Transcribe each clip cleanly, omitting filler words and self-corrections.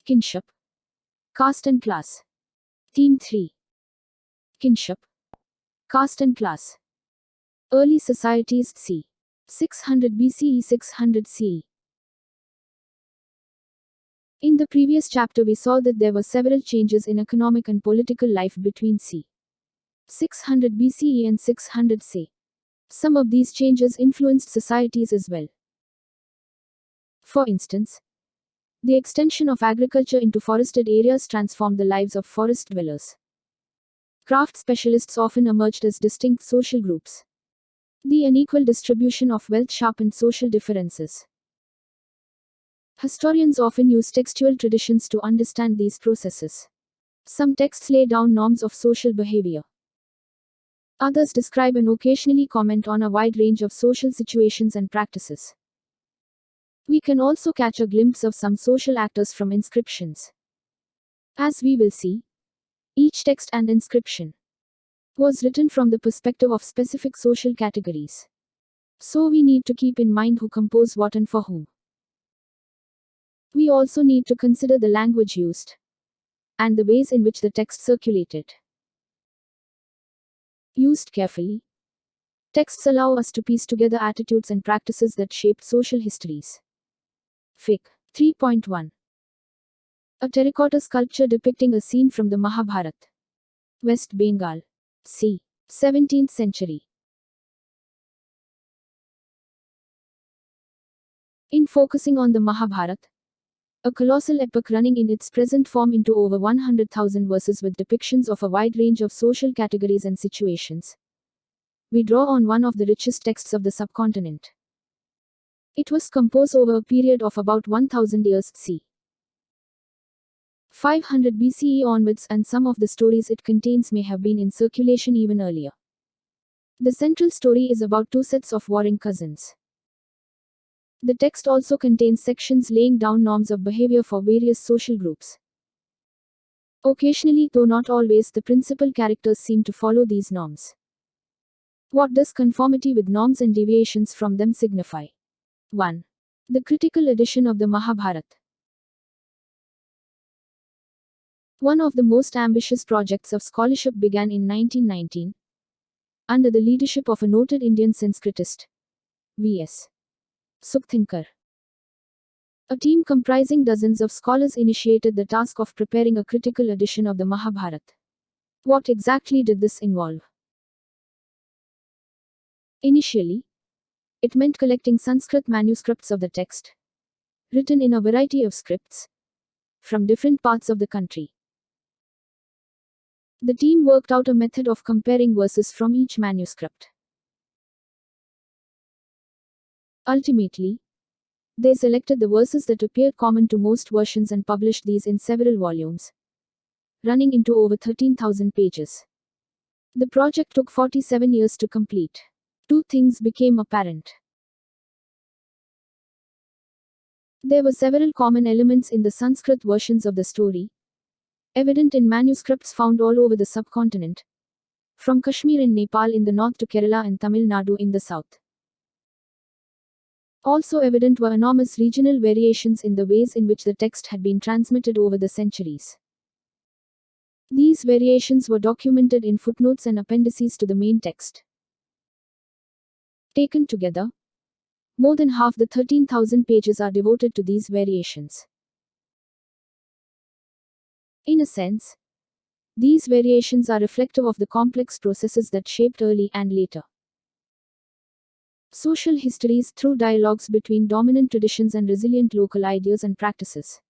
Kinship, Caste and Class. Theme 3. Kinship, Caste and Class. Early societies c. 600 BCE 600 CE. In the previous chapter we saw that there were several changes in economic and political life between c. 600 BCE and 600 CE. Some of these changes influenced societies as well. For instance, the extension of agriculture into forested areas transformed the lives of forest dwellers. Craft specialists often emerged as distinct social groups. The unequal distribution of wealth sharpened social differences. Historians often use textual traditions to understand these processes. Some texts lay down norms of social behavior. Others describe and occasionally comment on a wide range of social situations and practices. We can also catch a glimpse of some social actors from inscriptions. As we will see, each text and inscription was written from the perspective of specific social categories. So we need to keep in mind who composed what and for whom. We also need to consider the language used and the ways in which the text circulated. Used carefully, texts allow us to piece together attitudes and practices that shaped social histories. Fig. 3.1. A terracotta sculpture depicting a scene from the Mahabharata. West Bengal. c. 17th century. In focusing on the Mahabharata, a colossal epic running in its present form into over 100,000 verses with depictions of a wide range of social categories and situations, we draw on one of the richest texts of the subcontinent. It was composed over a period of about 1,000 years, c. 500 BCE onwards, and some of the stories it contains may have been in circulation even earlier. The central story is about two sets of warring cousins. The text also contains sections laying down norms of behavior for various social groups. Occasionally, though not always, the principal characters seem to follow these norms. What does conformity with norms and deviations from them signify? 1. The critical edition of the Mahabharata. One of the most ambitious projects of scholarship began in 1919, under the leadership of a noted Indian Sanskritist, V.S. Sukthinkar. A team comprising dozens of scholars initiated the task of preparing a critical edition of the Mahabharata. What exactly did this involve? Initially, it meant collecting Sanskrit manuscripts of the text, written in a variety of scripts, from different parts of the country. The team worked out a method of comparing verses from each manuscript. Ultimately, they selected the verses that appeared common to most versions and published these in several volumes, running into over 13,000 pages. The project took 47 years to complete. Two things became apparent. There were several common elements in the Sanskrit versions of the story, evident in manuscripts found all over the subcontinent, from Kashmir and Nepal in the north to Kerala and Tamil Nadu in the south. Also evident were enormous regional variations in the ways in which the text had been transmitted over the centuries. These variations were documented in footnotes and appendices to the main text. Taken together, more than half the 13,000 pages are devoted to these variations. In a sense, these variations are reflective of the complex processes that shaped early and later social histories through dialogues between dominant traditions and resilient local ideas and practices.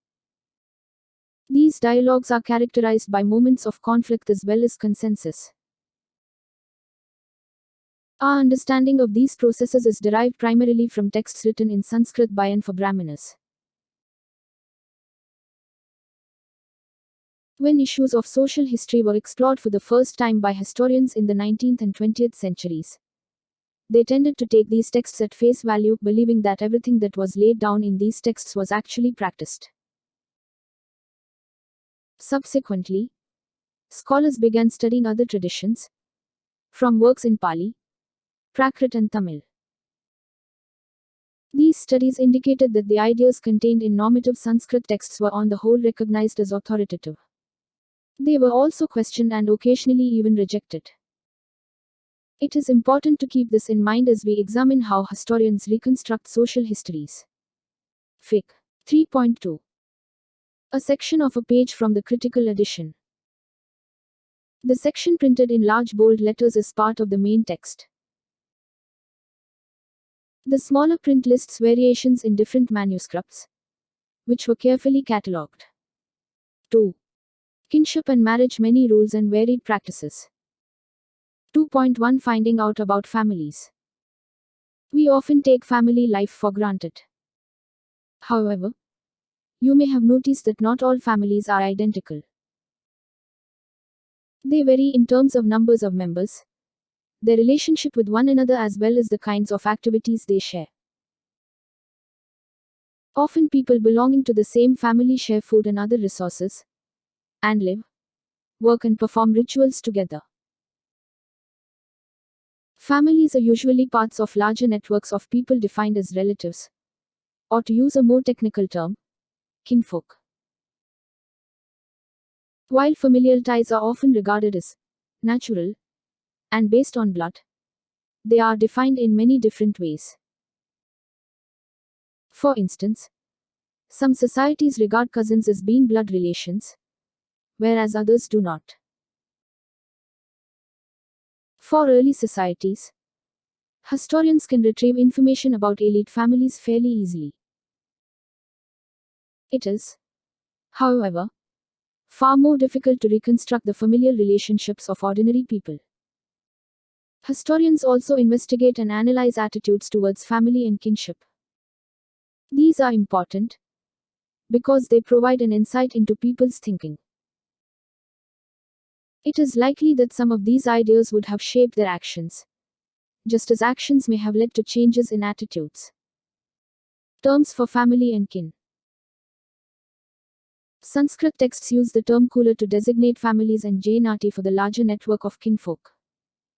These dialogues are characterized by moments of conflict as well as consensus. Our understanding of these processes is derived primarily from texts written in Sanskrit by and for Brahmanas. When issues of social history were explored for the first time by historians in the 19th and 20th centuries, they tended to take these texts at face value, believing that everything that was laid down in these texts was actually practiced. Subsequently, scholars began studying other traditions, from works in Pali, Prakrit and Tamil. These studies indicated that the ideas contained in normative Sanskrit texts were on the whole recognized as authoritative. They were also questioned and occasionally even rejected. It is important to keep this in mind as we examine how historians reconstruct social histories. Fic. 3.2. A section of a page from the critical edition. The section printed in large bold letters is part of the main text. The smaller print lists variations in different manuscripts, which were carefully catalogued. 2. Kinship and marriage, many rules and varied practices. 2.1 Finding out about families. We often take family life for granted. However, you may have noticed that not all families are identical. They vary in terms of numbers of members, their relationship with one another, as well as the kinds of activities they share. Often people belonging to the same family share food and other resources, and live, work and perform rituals together. Families are usually parts of larger networks of people defined as relatives, or to use a more technical term, kinfolk. While familial ties are often regarded as natural and based on blood, they are defined in many different ways. For instance, some societies regard cousins as being blood relations, whereas others do not. For early societies, historians can retrieve information about elite families fairly easily. It is, however, far more difficult to reconstruct the familial relationships of ordinary people. Historians also investigate and analyze attitudes towards family and kinship. These are important because they provide an insight into people's thinking. It is likely that some of these ideas would have shaped their actions, just as actions may have led to changes in attitudes. Terms for family and kin. Sanskrit texts use the term kula to designate families and janati for the larger network of kinfolk.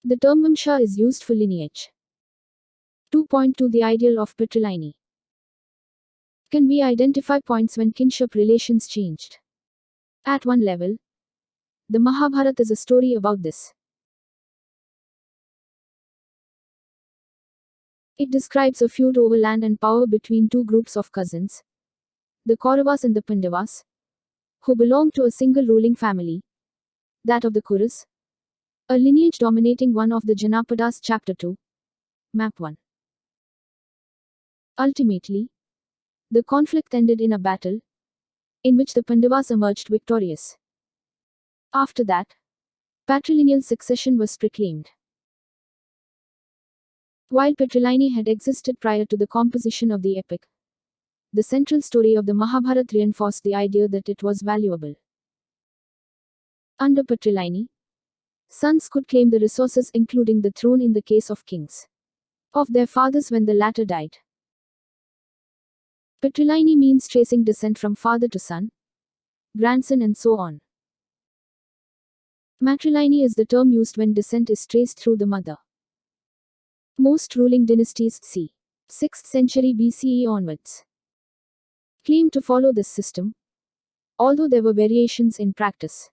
The term vamsha is used for lineage. 2.2 The ideal of patrilineal. Can we identify points when kinship relations changed? At one level, the Mahabharata is a story about this. It describes a feud over land and power between two groups of cousins, the Kauravas and the Pandavas, who belonged to a single ruling family, that of the Kurus, a lineage dominating one of the Janapadas. Chapter 2, Map 1. Ultimately, the conflict ended in a battle, in which the Pandavas emerged victorious. After that, patrilineal succession was proclaimed. While patrilineal had existed prior to the composition of the epic, the central story of the Mahabharata reinforced the idea that it was valuable. Under patrilineal, sons could claim the resources, including the throne in the case of kings, of their fathers when the latter died. Patrilineal means tracing descent from father to son, grandson and so on. Matrilineal is the term used when descent is traced through the mother. Most ruling dynasties, c. 6th century BCE onwards, claimed to follow this system, although there were variations in practice.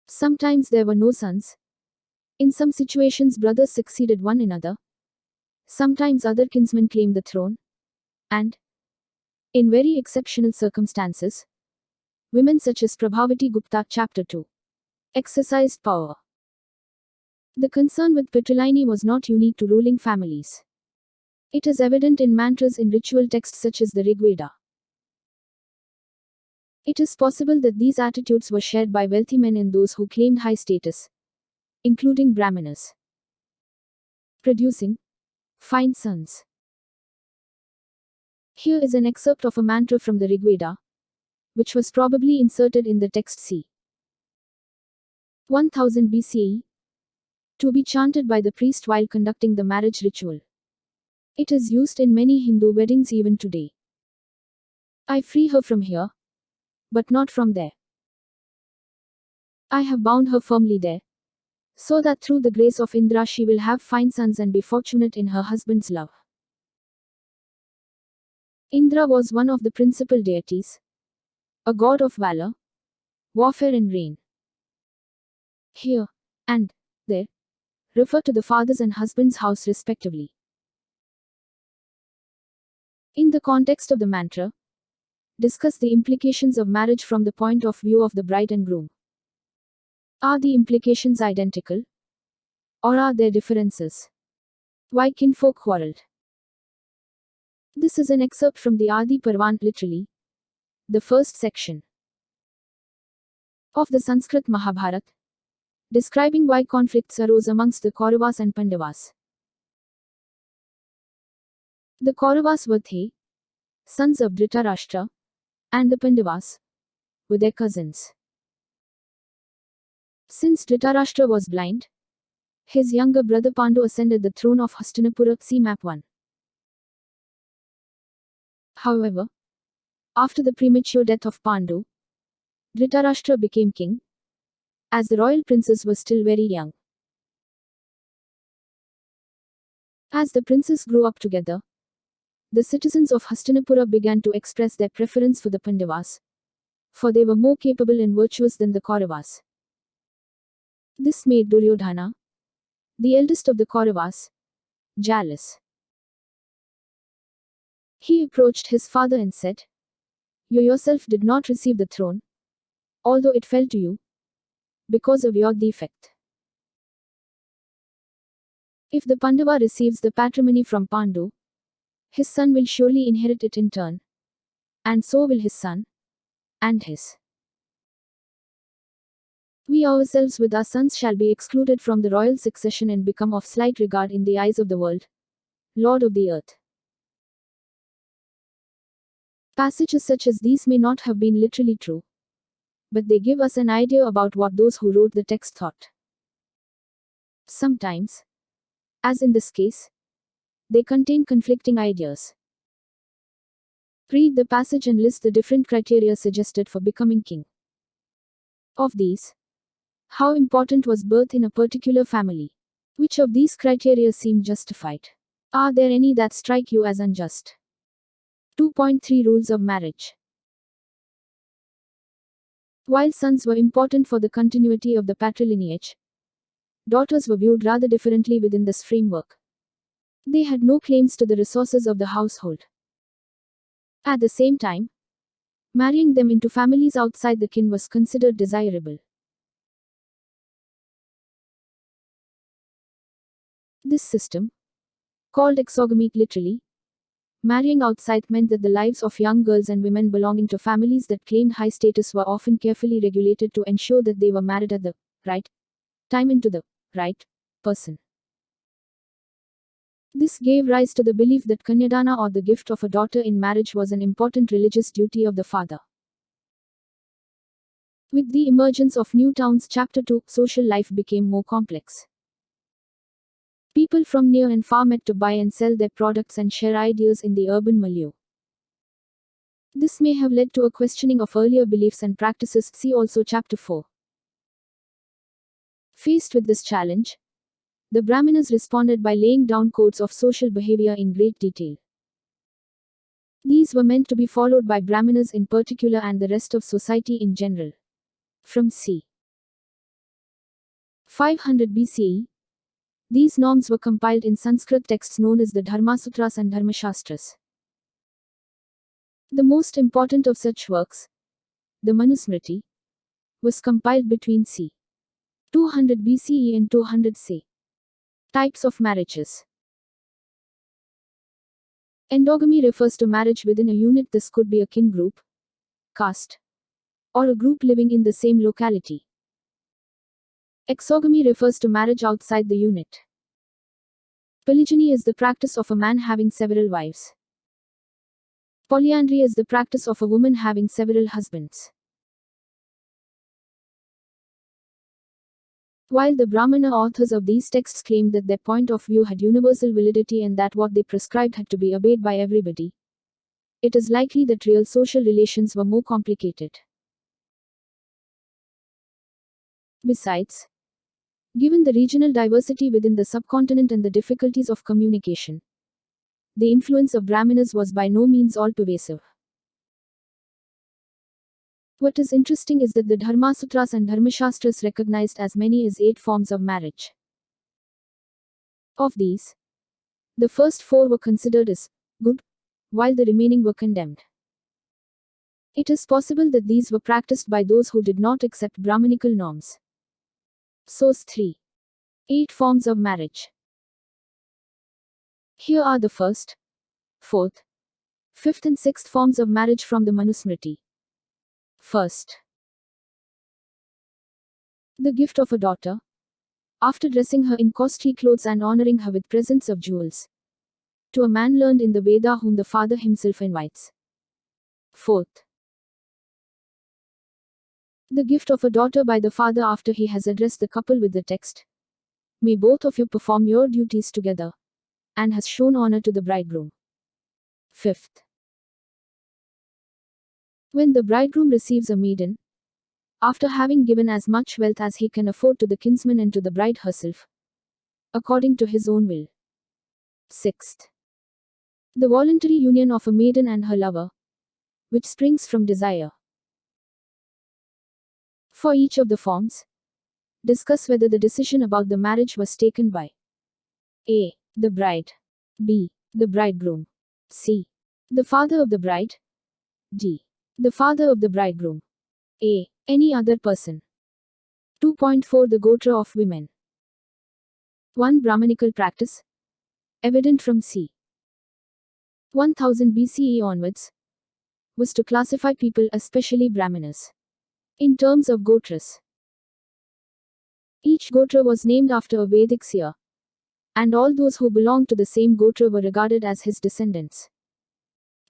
Sometimes there were no sons. In some situations, brothers succeeded one another. Sometimes other kinsmen claimed the throne. And, in very exceptional circumstances, women such as Prabhavati Gupta, Chapter 2, exercised power. The concern with patrilineal was not unique to ruling families. It is evident in mantras in ritual texts such as the Rig Veda. It is possible that these attitudes were shared by wealthy men and those who claimed high status, including Brahmanas, producing fine sons. Here is an excerpt of a mantra from the Rig Veda, which was probably inserted in the text c. 1000 BCE, to be chanted by the priest while conducting the marriage ritual. It is used in many Hindu weddings even today. I free her from here, but not from there. I have bound her firmly there, so that through the grace of Indra she will have fine sons and be fortunate in her husband's love. Indra was one of the principal deities, a god of valor, warfare and rain. Here and there refer to the father's and husband's house respectively. In the context of the mantra, discuss the implications of marriage from the point of view of the bride and groom. Are the implications identical? Or are there differences? Why kinfolk quarreled? This is an excerpt from the Adi Parvan, literally, the first section of the Sanskrit Mahabharata, describing why conflicts arose amongst the Kauravas and Pandavas. The Kauravas were they, sons of Dhritarashtra, and the Pandavas were their cousins. Since Dhritarashtra was blind, his younger brother Pandu ascended the throne of Hastinapura. See map 1. However, after the premature death of Pandu, Dhritarashtra became king, as the royal princes were still very young. As the princes grew up together, the citizens of Hastinapura began to express their preference for the Pandavas, for they were more capable and virtuous than the Kauravas. This made Duryodhana, the eldest of the Kauravas, jealous. He approached his father and said, "You yourself did not receive the throne, although it fell to you, because of your defect. If the Pandava receives the patrimony from Pandu, his son will surely inherit it in turn, and so will his son, and his. We ourselves with our sons shall be excluded from the royal succession and become of slight regard in the eyes of the world, Lord of the earth." Passages such as these may not have been literally true, but they give us an idea about what those who wrote the text thought. Sometimes, as in this case, they contain conflicting ideas. Read the passage and list the different criteria suggested for becoming king. Of these, how important was birth in a particular family? Which of these criteria seem justified? Are there any that strike you as unjust? 2.3 Rules of Marriage. While sons were important for the continuity of the patrilineage, daughters were viewed rather differently within this framework. They had no claims to the resources of the household. At the same time, marrying them into families outside the kin was considered desirable. This system, called exogamy literally, marrying outside, meant that the lives of young girls and women belonging to families that claimed high status were often carefully regulated to ensure that they were married at the right time and to the right person. This gave rise to the belief that Kanyadana, or the gift of a daughter in marriage, was an important religious duty of the father. With the emergence of new towns, Chapter 2, social life became more complex. People from near and far met to buy and sell their products and share ideas in the urban milieu. This may have led to a questioning of earlier beliefs and practices. See also Chapter 4. Faced with this challenge, the Brahmanas responded by laying down codes of social behavior in great detail. These were meant to be followed by Brahmanas in particular and the rest of society in general. From c. 500 BCE, these norms were compiled in Sanskrit texts known as the Dharmasutras and Dharmashastras. The most important of such works, the Manusmriti, was compiled between c. 200 BCE and 200 CE. Types of marriages. Endogamy refers to marriage within a unit. This could be a kin group, caste, or a group living in the same locality. Exogamy refers to marriage outside the unit. Polygyny is the practice of a man having several wives. Polyandry is the practice of a woman having several husbands. While the Brahmana authors of these texts claimed that their point of view had universal validity and that what they prescribed had to be obeyed by everybody, it is likely that real social relations were more complicated. Besides, Given the regional diversity within the subcontinent and the difficulties of communication, the influence of Brahmanas was by no means all pervasive. What is interesting is that the Dharmasutras and Dharmashastras recognized as many as 8 forms of marriage. Of these, the first 4 were considered as good, while the remaining were condemned. It is possible that these were practiced by those who did not accept Brahmanical norms. Source 3. 8 forms of marriage. Here are the first, 4th, 5th and 6th forms of marriage from the Manusmriti. First, the gift of a daughter. After dressing her in costly clothes and honoring her with presents of jewels, to a man learned in the Veda whom the father himself invites. 4th, the gift of a daughter by the father after he has addressed the couple with the text, "May both of you perform your duties together," and has shown honor to the bridegroom. 5th, when the bridegroom receives a maiden, after having given as much wealth as he can afford to the kinsman and to the bride herself, according to his own will. 6th, the voluntary union of a maiden and her lover, which springs from desire. For each of the forms, discuss whether the decision about the marriage was taken by A. the bride, B. the bridegroom, C. the father of the bride, D. the father of the bridegroom, A. any other person. 2.4 The Gotra of women. 1. Brahmanical practice, evident from c. 1000 BCE onwards, was to classify people, especially Brahmanas, in terms of gotras. Each gotra was named after a Vedic seer, and all those who belonged to the same gotra were regarded as his descendants.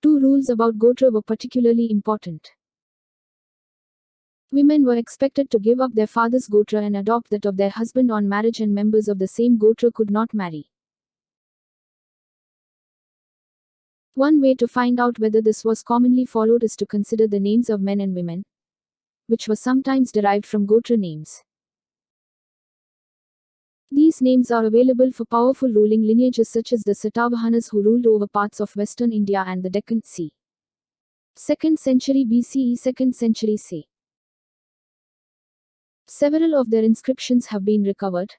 2 rules about gotra were particularly important. Women were expected to give up their father's gotra and adopt that of their husband on marriage, and members of the same gotra could not marry. One way to find out whether this was commonly followed is to consider the names of men and women, which were sometimes derived from gotra names. These names are available for powerful ruling lineages such as the Satavahanas who ruled over parts of western India and the Deccan c. 2nd century BCE, 2nd century c. Several of their inscriptions have been recovered,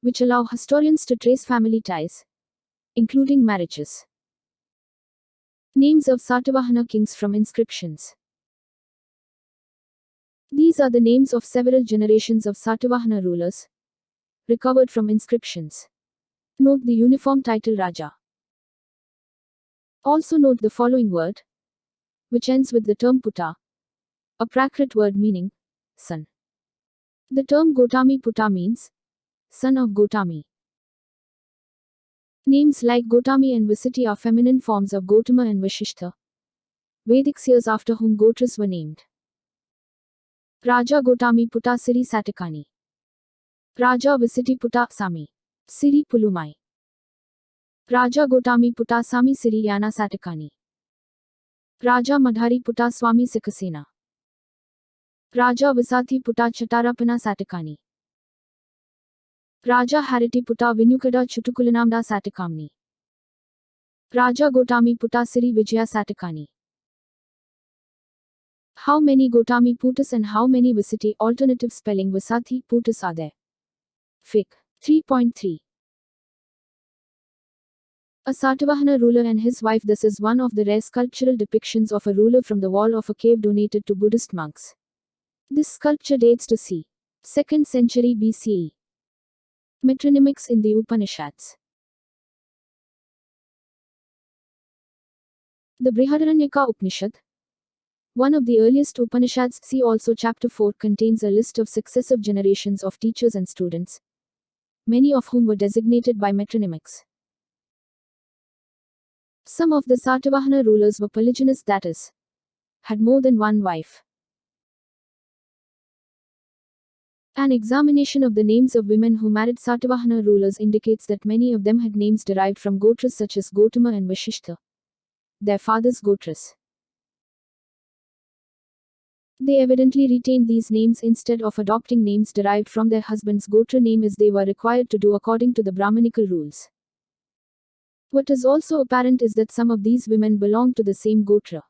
which allow historians to trace family ties, including marriages. Names of Satavahana kings from inscriptions. These are the names of several generations of Satavahana rulers, recovered from inscriptions. Note the uniform title Raja. Also note the following word, which ends with the term Puta, a Prakrit word meaning son. The term Gotami Puta means son of Gotami. Names like Gotami and Visiti are feminine forms of Gotama and Vashishtha, Vedic seers after whom gotras were named. Raja Gotami Puta Siri Satakani. Raja Visiti Puta Sami Siri Pulumai. Raja Gotami Puta Sami Siri Yana Satakani. Raja Madhari Puta Swami Sikhasena. Raja Visathi Puta Chatarapana Satakani. Raja Hariti Puta Vinukada Chutukulanamda Satakamni. Raja Gotami Puta Siri Vijaya Satakani. How many Gotami Putas and how many Visiti alternative spelling Visathi Putas are there? Fic. 3.3. A Satavahana ruler and his wife. This is one of the rare sculptural depictions of a ruler from the wall of a cave donated to Buddhist monks. This sculpture dates to c. 2nd century BCE. Metronymics in the Upanishads. The Brihadaranyaka Upanishad, one of the earliest Upanishads, see also chapter 4, contains a list of successive generations of teachers and students, many of whom were designated by metronymics. Some of the Satavahana rulers were polygynous, that is, had more than one wife. An examination of the names of women who married Satavahana rulers indicates that many of them had names derived from gotras such as Gotama and Vashishtha, their fathers' gotras. They evidently retained these names instead of adopting names derived from their husband's Gotra name as they were required to do according to the Brahmanical rules. What is also apparent is that some of these women belong to the same Gotra.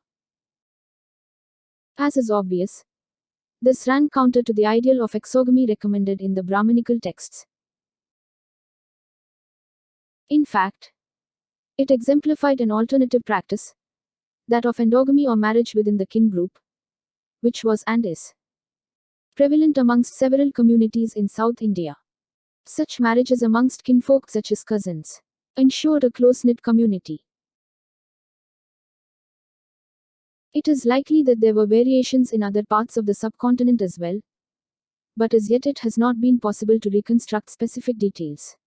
As is obvious, this ran counter to the ideal of exogamy recommended in the Brahmanical texts. In fact, it exemplified an alternative practice, that of endogamy or marriage within the kin group, which was and is prevalent amongst several communities in South India. Such marriages amongst kinfolk such as cousins ensured a close-knit community. It is likely that there were variations in other parts of the subcontinent as well, but as yet it has not been possible to reconstruct specific details.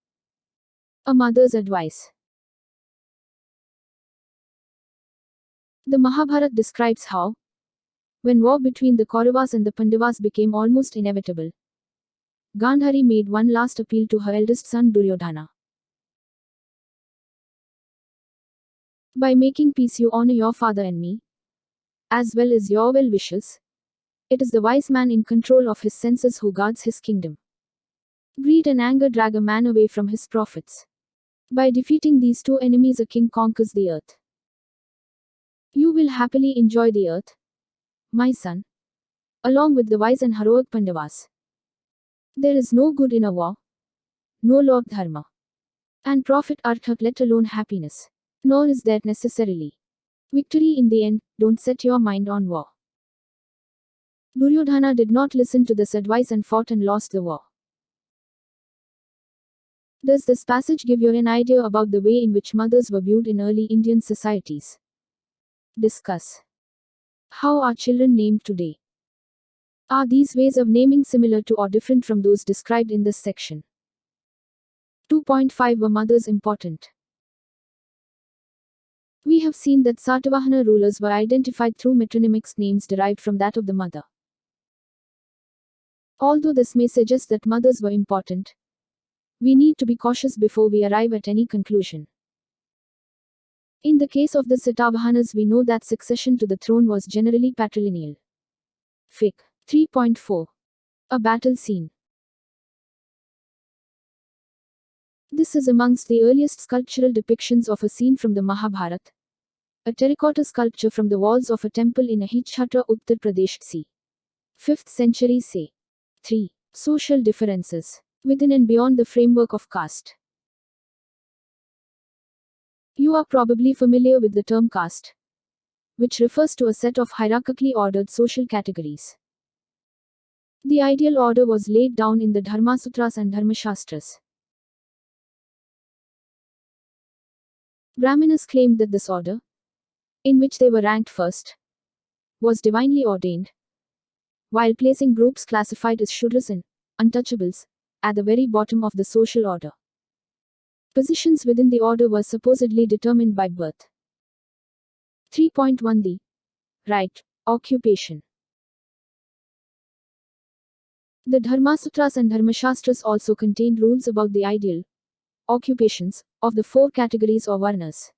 A mother's advice. The Mahabharata describes how, when war between the Kauravas and the Pandavas became almost inevitable, Gandhari made one last appeal to her eldest son Duryodhana. By making peace you honor your father and me, as well as your well wishes. It is the wise man in control of his senses who guards his kingdom. Greed and anger drag a man away from his profits. By defeating these two enemies a king conquers the earth. You will happily enjoy the earth, my son, along with the wise and heroic Pandavas. There is no good in a war, no law of dharma, and profit artha, let alone happiness. Nor is there necessarily victory in the end. Don't set your mind on war. Duryodhana did not listen to this advice and fought and lost the war. Does this passage give you an idea about the way in which mothers were viewed in early Indian societies? Discuss. How are children named today? Are these ways of naming similar to or different from those described in this section? 2.5 Were mothers important? We have seen that Satavahana rulers were identified through metronymics names derived from that of the mother. Although this may suggest that mothers were important, we need to be cautious before we arrive at any conclusion. In the case of the Satavahanas, we know that succession to the throne was generally patrilineal. Fic. 3.4. A battle scene. This is amongst the earliest sculptural depictions of a scene from the Mahabharata, a terracotta sculpture from the walls of a temple in Ahitchhatra, Uttar Pradesh, c. 5th century. Say. 3. Social differences within and beyond the framework of caste. You are probably familiar with the term caste, which refers to a set of hierarchically ordered social categories. The ideal order was laid down in the Dharmasutras and Dharmashastras. Brahmanas claimed that this order, in which they were ranked first, was divinely ordained, while placing groups classified as Shudras and untouchables at the very bottom of the social order. Positions within the order were supposedly determined by birth. 3.1 The right occupation. The Dharmasutras and Dharmashastras also contained rules about the ideal occupations of the four categories or varnas.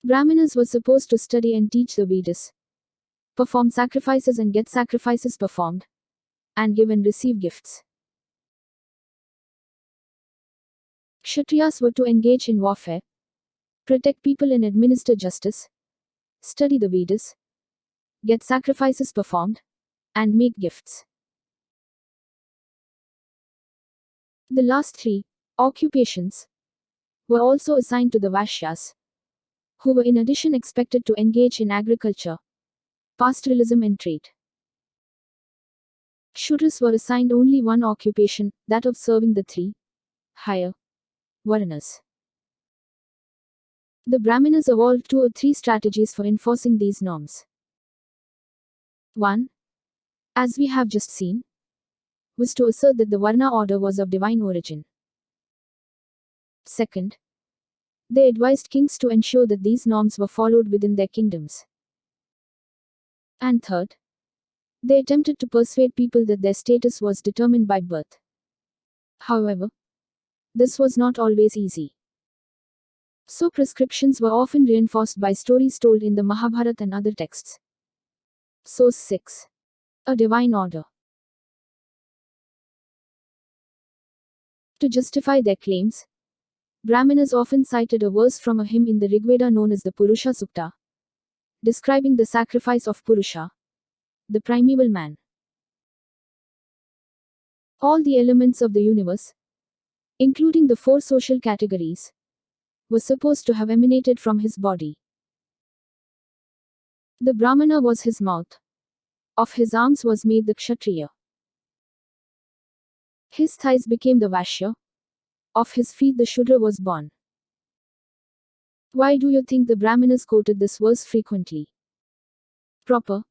Brahmanas were supposed to study and teach the Vedas, perform sacrifices and get sacrifices performed, and give and receive gifts. Kshatriyas were to engage in warfare, protect people and administer justice, study the Vedas, get sacrifices performed, and make gifts. The last three occupations were also assigned to the Vaishyas, who were in addition expected to engage in agriculture, pastoralism and trade. Shudras were assigned only one occupation, that of serving the three higher varnas. The Brahmanas evolved 2 or 3 strategies for enforcing these norms. 1. As we have just seen, was to assert that the Varna order was of divine origin. 2. They advised kings to ensure that these norms were followed within their kingdoms. And 3. They attempted to persuade people that their status was determined by birth. However, this was not always easy. So prescriptions were often reinforced by stories told in the Mahabharata and other texts. Source 6. A divine order. To justify their claims, Brahmanas often cited a verse from a hymn in the Rigveda known as the Purusha Sukta, describing the sacrifice of Purusha, the primeval man. All the elements of the universe, including the four social categories, were supposed to have emanated from his body. The Brahmana was his mouth. Of his arms was made the Kshatriya. His thighs became the Vaishya. Of his feet the Shudra was born. Why do you think the Brahmanas quoted this verse frequently? Proper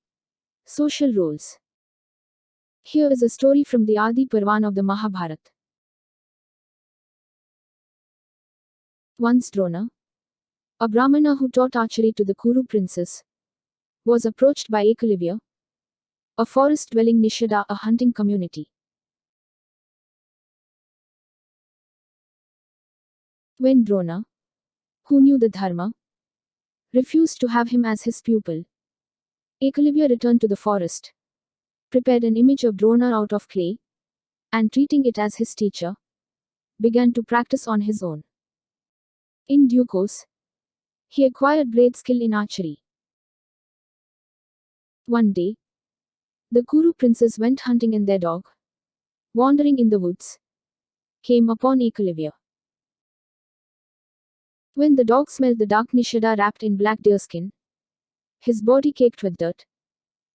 social roles. Here is a story from the Adi Parvan of the Mahabharata. Once Drona, a Brahmana who taught archery to the Kuru princes, was approached by Ekalavya, a forest-dwelling Nishada, a hunting community. When Drona, who knew the dharma, refused to have him as his pupil, Ekalavya returned to the forest, prepared an image of Drona out of clay, and treating it as his teacher, began to practice on his own. In due course, he acquired great skill in archery. One day, the Kuru princes went hunting and their dog, wandering in the woods, came upon Ekalavya. When the dog smelled the dark Nishada wrapped in black deerskin, his body caked with dirt,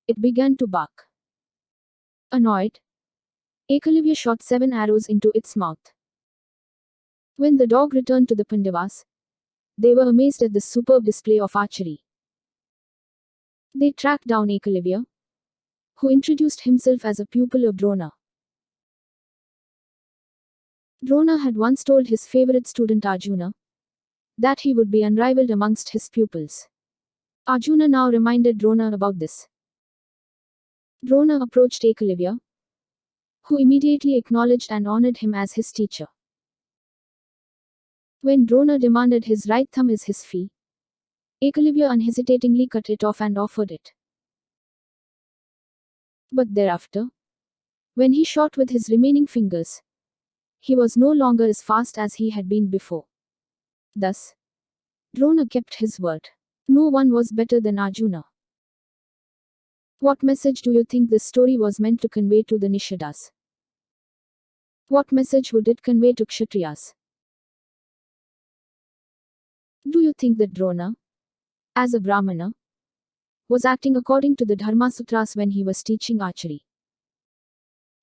it began to bark. Annoyed, Ekalavya shot 7 arrows into its mouth. When the dog returned to the Pandavas, they were amazed at this superb display of archery. They tracked down Ekalavya, who introduced himself as a pupil of Drona. Drona had once told his favorite student Arjuna that he would be unrivaled amongst his pupils. Arjuna now reminded Drona about this. Drona approached Ekalavya, who immediately acknowledged and honored him as his teacher. When Drona demanded his right thumb as his fee, Ekalavya unhesitatingly cut it off and offered it. But thereafter, when he shot with his remaining fingers, he was no longer as fast as he had been before. Thus, Drona kept his word. No one was better than Arjuna. What message do you think this story was meant to convey to the Nishadas? What message would it convey to Kshatriyas? Do you think that Drona, as a Brahmana, was acting according to the Dharma Sutras when he was teaching archery?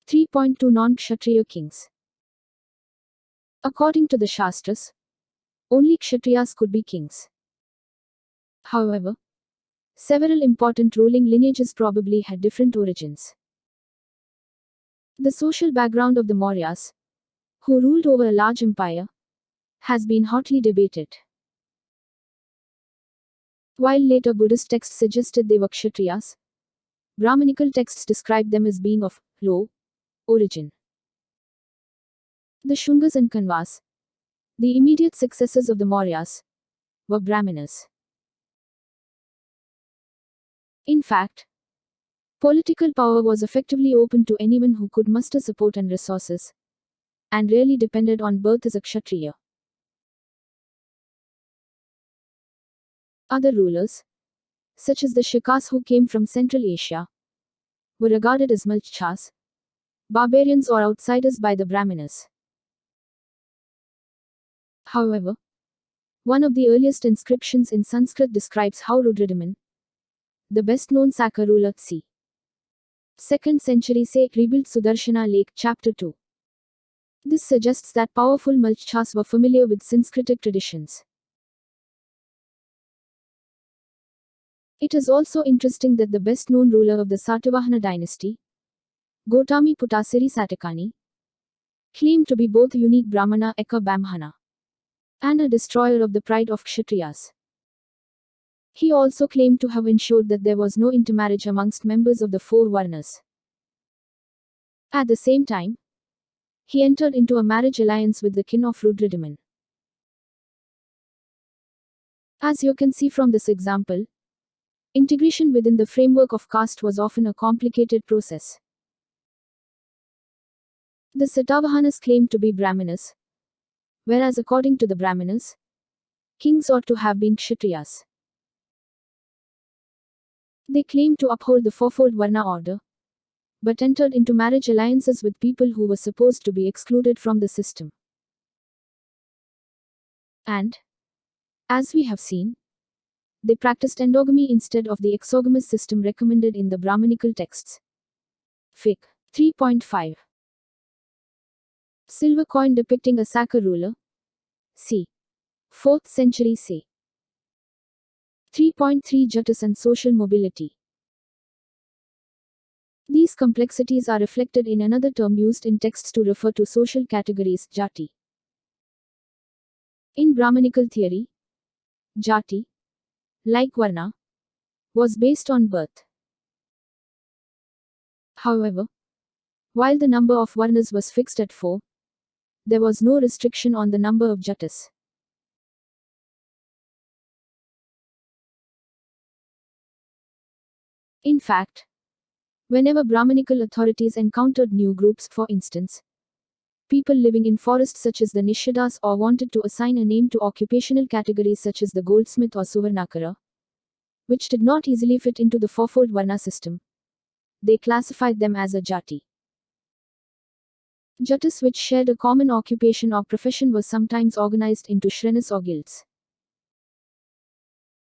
3.2 Non-Kshatriya Kings. According to the Shastras, only Kshatriyas could be kings. However, several important ruling lineages probably had different origins. The social background of the Mauryas, who ruled over a large empire, has been hotly debated. While later Buddhist texts suggested they were Kshatriyas, Brahmanical texts describe them as being of low origin. The Shungas and Kanvas, the immediate successors of the Mauryas, were Brahmanas. In fact, political power was effectively open to anyone who could muster support and resources, and rarely depended on birth as a Kshatriya. Other rulers, such as the Shakas who came from Central Asia, were regarded as Malchas, barbarians or outsiders by the Brahmanas. However, one of the earliest inscriptions in Sanskrit describes how Rudradaman, the best-known Saka ruler c. 2nd century say rebuilt Sudarshana Lake, chapter 2. This suggests that powerful Malchas were familiar with Sanskritic traditions. It is also interesting that the best-known ruler of the Satavahana dynasty, Gotami Putasiri Satakani, claimed to be both a unique Brahmana Eka Bamhana and a destroyer of the pride of Kshatriyas. He also claimed to have ensured that there was no intermarriage amongst members of the four Varnas. At the same time, he entered into a marriage alliance with the kin of Rudradaman. As you can see from this example, Integration within the framework of caste was often a complicated process. The Satavahanas claimed to be Brahmanas, whereas according to the Brahmanas, kings ought to have been Kshatriyas. They claimed to uphold the fourfold Varna order, but entered into marriage alliances with people who were supposed to be excluded from the system. And, as we have seen, they practiced endogamy instead of the exogamous system recommended in the Brahmanical texts. Fic. 3.5. Silver coin depicting a Saka ruler. c. 4th century c. 3.3 Jatis and social mobility. These complexities are reflected in another term used in texts to refer to social categories, jati. In Brahmanical theory, jati, like varna, was based on birth. However, while the number of varnas was fixed at 4, there was no restriction on the number of jatis. In fact, whenever Brahmanical authorities encountered new groups, for instance, people living in forests such as the Nishadas, or wanted to assign a name to occupational categories such as the goldsmith or Suvarnakara, which did not easily fit into the fourfold Varna system, they classified them as a jati. Jatis which shared a common occupation or profession was sometimes organized into shrenas or guilds.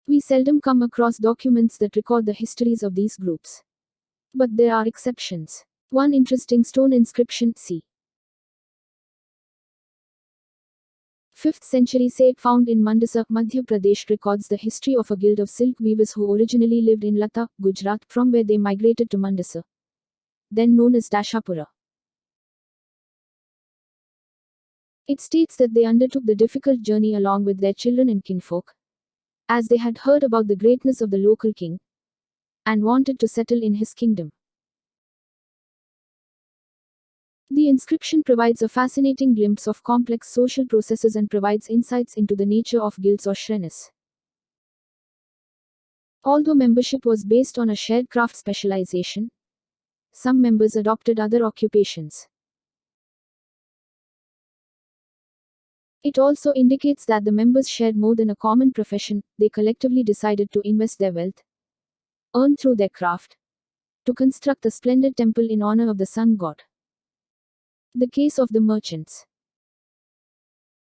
We seldom come across documents that record the histories of these groups. But there are exceptions. One interesting stone inscription, c. 5th century Sate found in Mandasa, Madhya Pradesh records the history of a guild of silk weavers who originally lived in Lata, Gujarat, from where they migrated to Mandasa, then known as Dashapura. It states that they undertook the difficult journey along with their children and kinfolk, as they had heard about the greatness of the local king, and wanted to settle in his kingdom. The inscription provides a fascinating glimpse of complex social processes and provides insights into the nature of guilds or shrenas. Although membership was based on a shared craft specialization, some members adopted other occupations. It also indicates that the members shared more than a common profession, they collectively decided to invest their wealth, earned through their craft, to construct a splendid temple in honor of the sun god. The case of the merchants.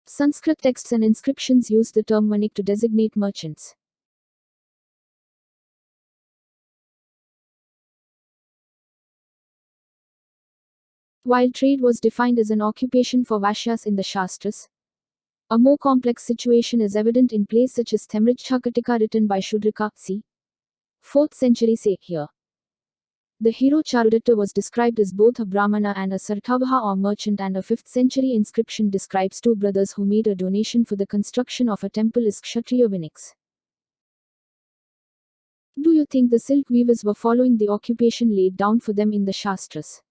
Sanskrit texts and inscriptions use the term vanik to designate merchants. While trade was defined as an occupation for Vaishyas in the Shastras, a more complex situation is evident in plays such as Tamrachakatika written by Shudrika, c. 4th century say here. The hero Charudatta was described as both a Brahmana and a Sartavaha or merchant, and a 5th century inscription describes two brothers who made a donation for the construction of a temple as Kshatriya Viniks. Do you think the silk weavers were following the occupation laid down for them in the Shastras?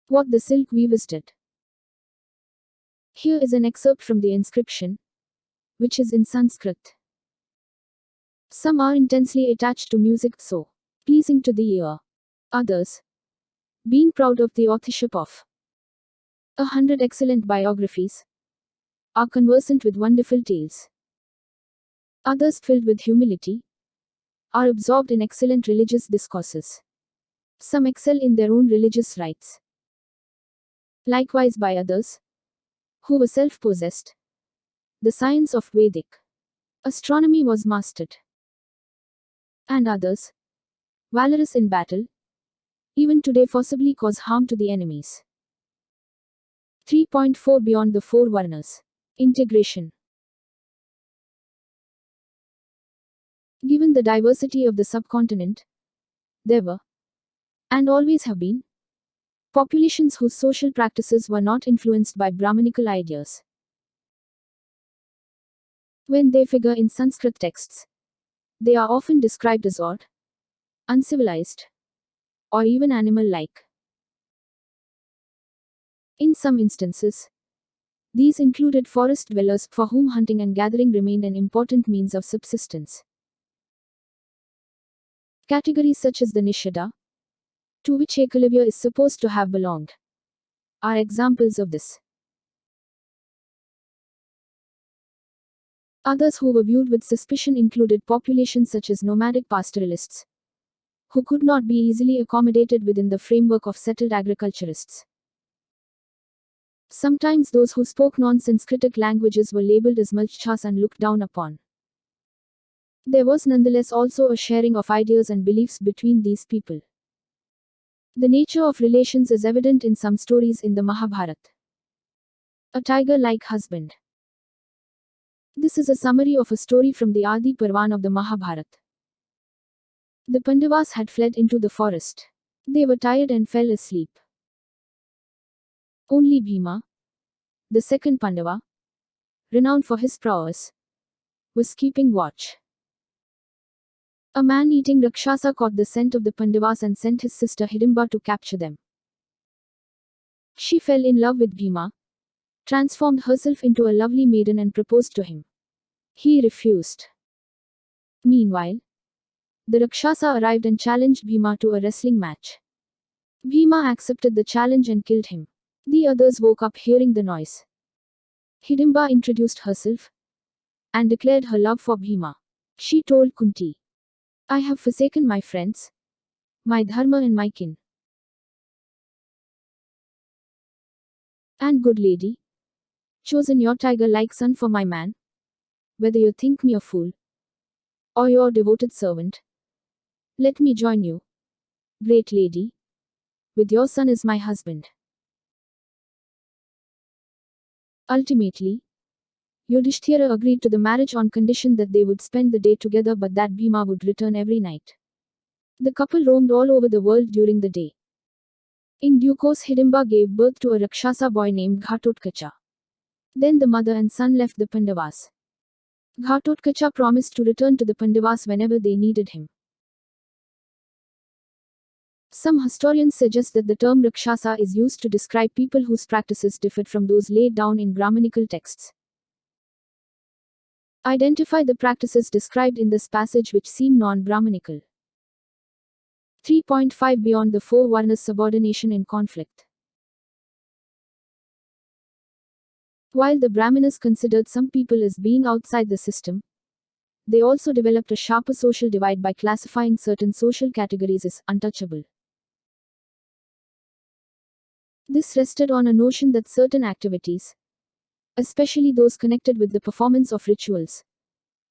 What the silk weavers did. Here is an excerpt from the inscription, which is in Sanskrit. Some are intensely attached to music, so pleasing to the ear. Others, being proud of the authorship of 100 excellent biographies, are conversant with wonderful tales. Others, filled with humility, are absorbed in excellent religious discourses. Some excel in their own religious rites. Likewise by others, who were self-possessed, the science of Vedic astronomy was mastered. And others, valorous in battle, even today forcibly cause harm to the enemies. 3.4 Beyond the four Varnas. Integration. Given the diversity of the subcontinent, there were, and always have been, populations whose social practices were not influenced by Brahmanical ideas. When they figure in Sanskrit texts, they are often described as odd, uncivilized, or even animal-like. In some instances, these included forest dwellers, for whom hunting and gathering remained an important means of subsistence. Categories such as the Nishada, to which Eklavya is supposed to have belonged, are examples of this. Others who were viewed with suspicion included populations such as nomadic pastoralists, who could not be easily accommodated within the framework of settled agriculturists. Sometimes those who spoke non-Sanskritic languages were labeled as Malchas and looked down upon. There was nonetheless also a sharing of ideas and beliefs between these people. The nature of relations is evident in some stories in the Mahabharata. A tiger-like husband. This is a summary of a story from the Adi Parvan of the Mahabharata. The Pandavas had fled into the forest. They were tired and fell asleep. Only Bhima, the second Pandava, renowned for his prowess, was keeping watch. A man-eating Rakshasa caught the scent of the Pandavas and sent his sister Hidimba to capture them. She fell in love with Bhima, transformed herself into a lovely maiden and proposed to him. He refused. Meanwhile, the Rakshasa arrived and challenged Bhima to a wrestling match. Bhima accepted the challenge and killed him. The others woke up hearing the noise. Hidimba introduced herself and declared her love for Bhima. She told Kunti, "I have forsaken my friends, my dharma and my kin. And good lady, chosen your tiger-like son for my man. Whether you think me a fool or your devoted servant, let me join you, great lady, with your son as my husband." Ultimately, Yudhishthira agreed to the marriage on condition that they would spend the day together but that Bhima would return every night. The couple roamed all over the world during the day. In due course, Hidimba gave birth to a Rakshasa boy named Ghatotkacha. Then the mother and son left the Pandavas. Ghatotkacha promised to return to the Pandavas whenever they needed him. Some historians suggest that the term Rakshasa is used to describe people whose practices differed from those laid down in Brahmanical texts. Identify the practices described in this passage which seem non-Brahmanical. 3.5 Beyond the four Varnas, subordination in conflict. While the Brahmanas considered some people as being outside the system, they also developed a sharper social divide by classifying certain social categories as untouchable. This rested on a notion that certain activities, especially those connected with the performance of rituals,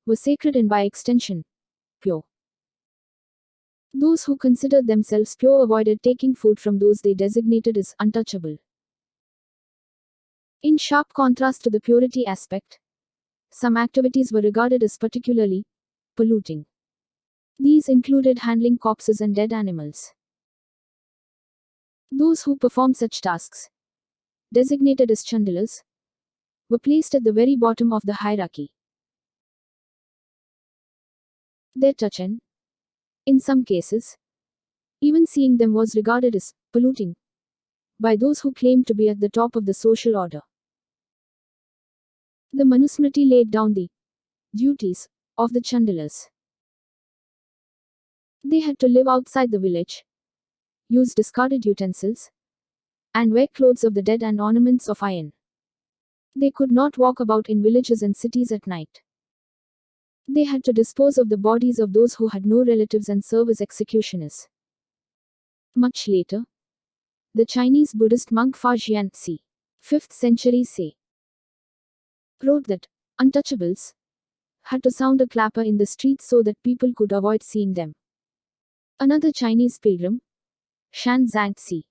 were sacred and by extension, pure. Those who considered themselves pure avoided taking food from those they designated as untouchable. In sharp contrast to the purity aspect, some activities were regarded as particularly polluting. These included handling corpses and dead animals. Those who performed such tasks, designated as chandalas, were placed at the very bottom of the hierarchy. Their touch and, in some cases, even seeing them was regarded as polluting by those who claimed to be at the top of the social order. The Manusmriti laid down the duties of the chandalas. They had to live outside the village, use discarded utensils, and wear clothes of the dead and ornaments of iron. They could not walk about in villages and cities at night. They had to dispose of the bodies of those who had no relatives and serve as executioners. Much later, the Chinese Buddhist monk Fa Jian c. 5th century c. wrote that untouchables had to sound a clapper in the streets so that people could avoid seeing them. Another Chinese pilgrim, Shan Zhang c.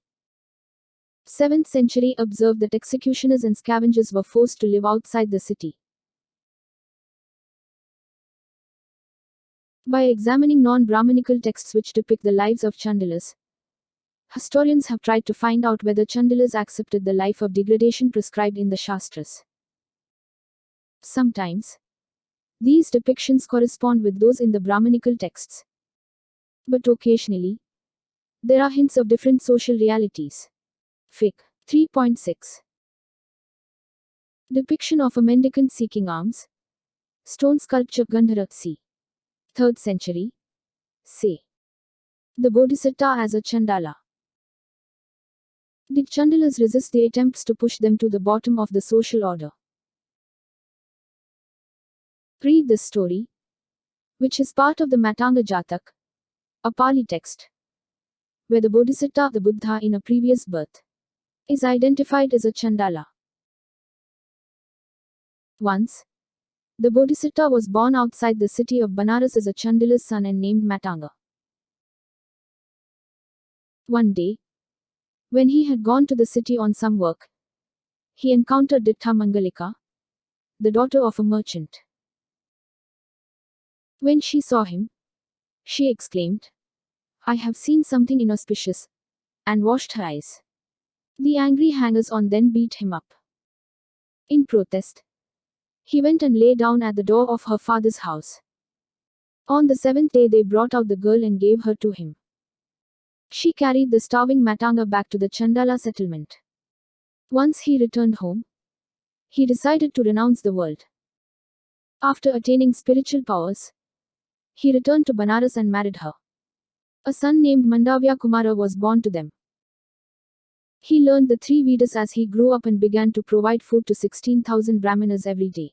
7th century observed that executioners and scavengers were forced to live outside the city. By examining non-Brahmanical texts which depict the lives of chandalas, historians have tried to find out whether chandalas accepted the life of degradation prescribed in the Shastras. Sometimes, these depictions correspond with those in the Brahmanical texts. But occasionally, there are hints of different social realities. Fic. 3.6 Depiction of a mendicant seeking alms. Stone sculpture Gandhara c. 3rd century. C. The Bodhisattva as a Chandala. Did Chandalas resist the attempts to push them to the bottom of the social order? Read this story, which is part of the Matanga Jatak, a Pali text, where the Bodhisattva, the Buddha in a previous birth, is identified as a Chandala. Once, the Bodhisattva was born outside the city of Banaras as a Chandala's son and named Matanga. One day, when he had gone to the city on some work, he encountered Dittha Mangalika, the daughter of a merchant. When she saw him, she exclaimed, "I have seen something inauspicious," and washed her eyes. The angry hangers-on then beat him up. In protest, he went and lay down at the door of her father's house. On the seventh day they brought out the girl and gave her to him. She carried the starving Matanga back to the Chandala settlement. Once he returned home, he decided to renounce the world. After attaining spiritual powers, he returned to Banaras and married her. A son named Mandavya Kumara was born to them. He learned the three Vedas as he grew up and began to provide food to 16,000 Brahmanas every day.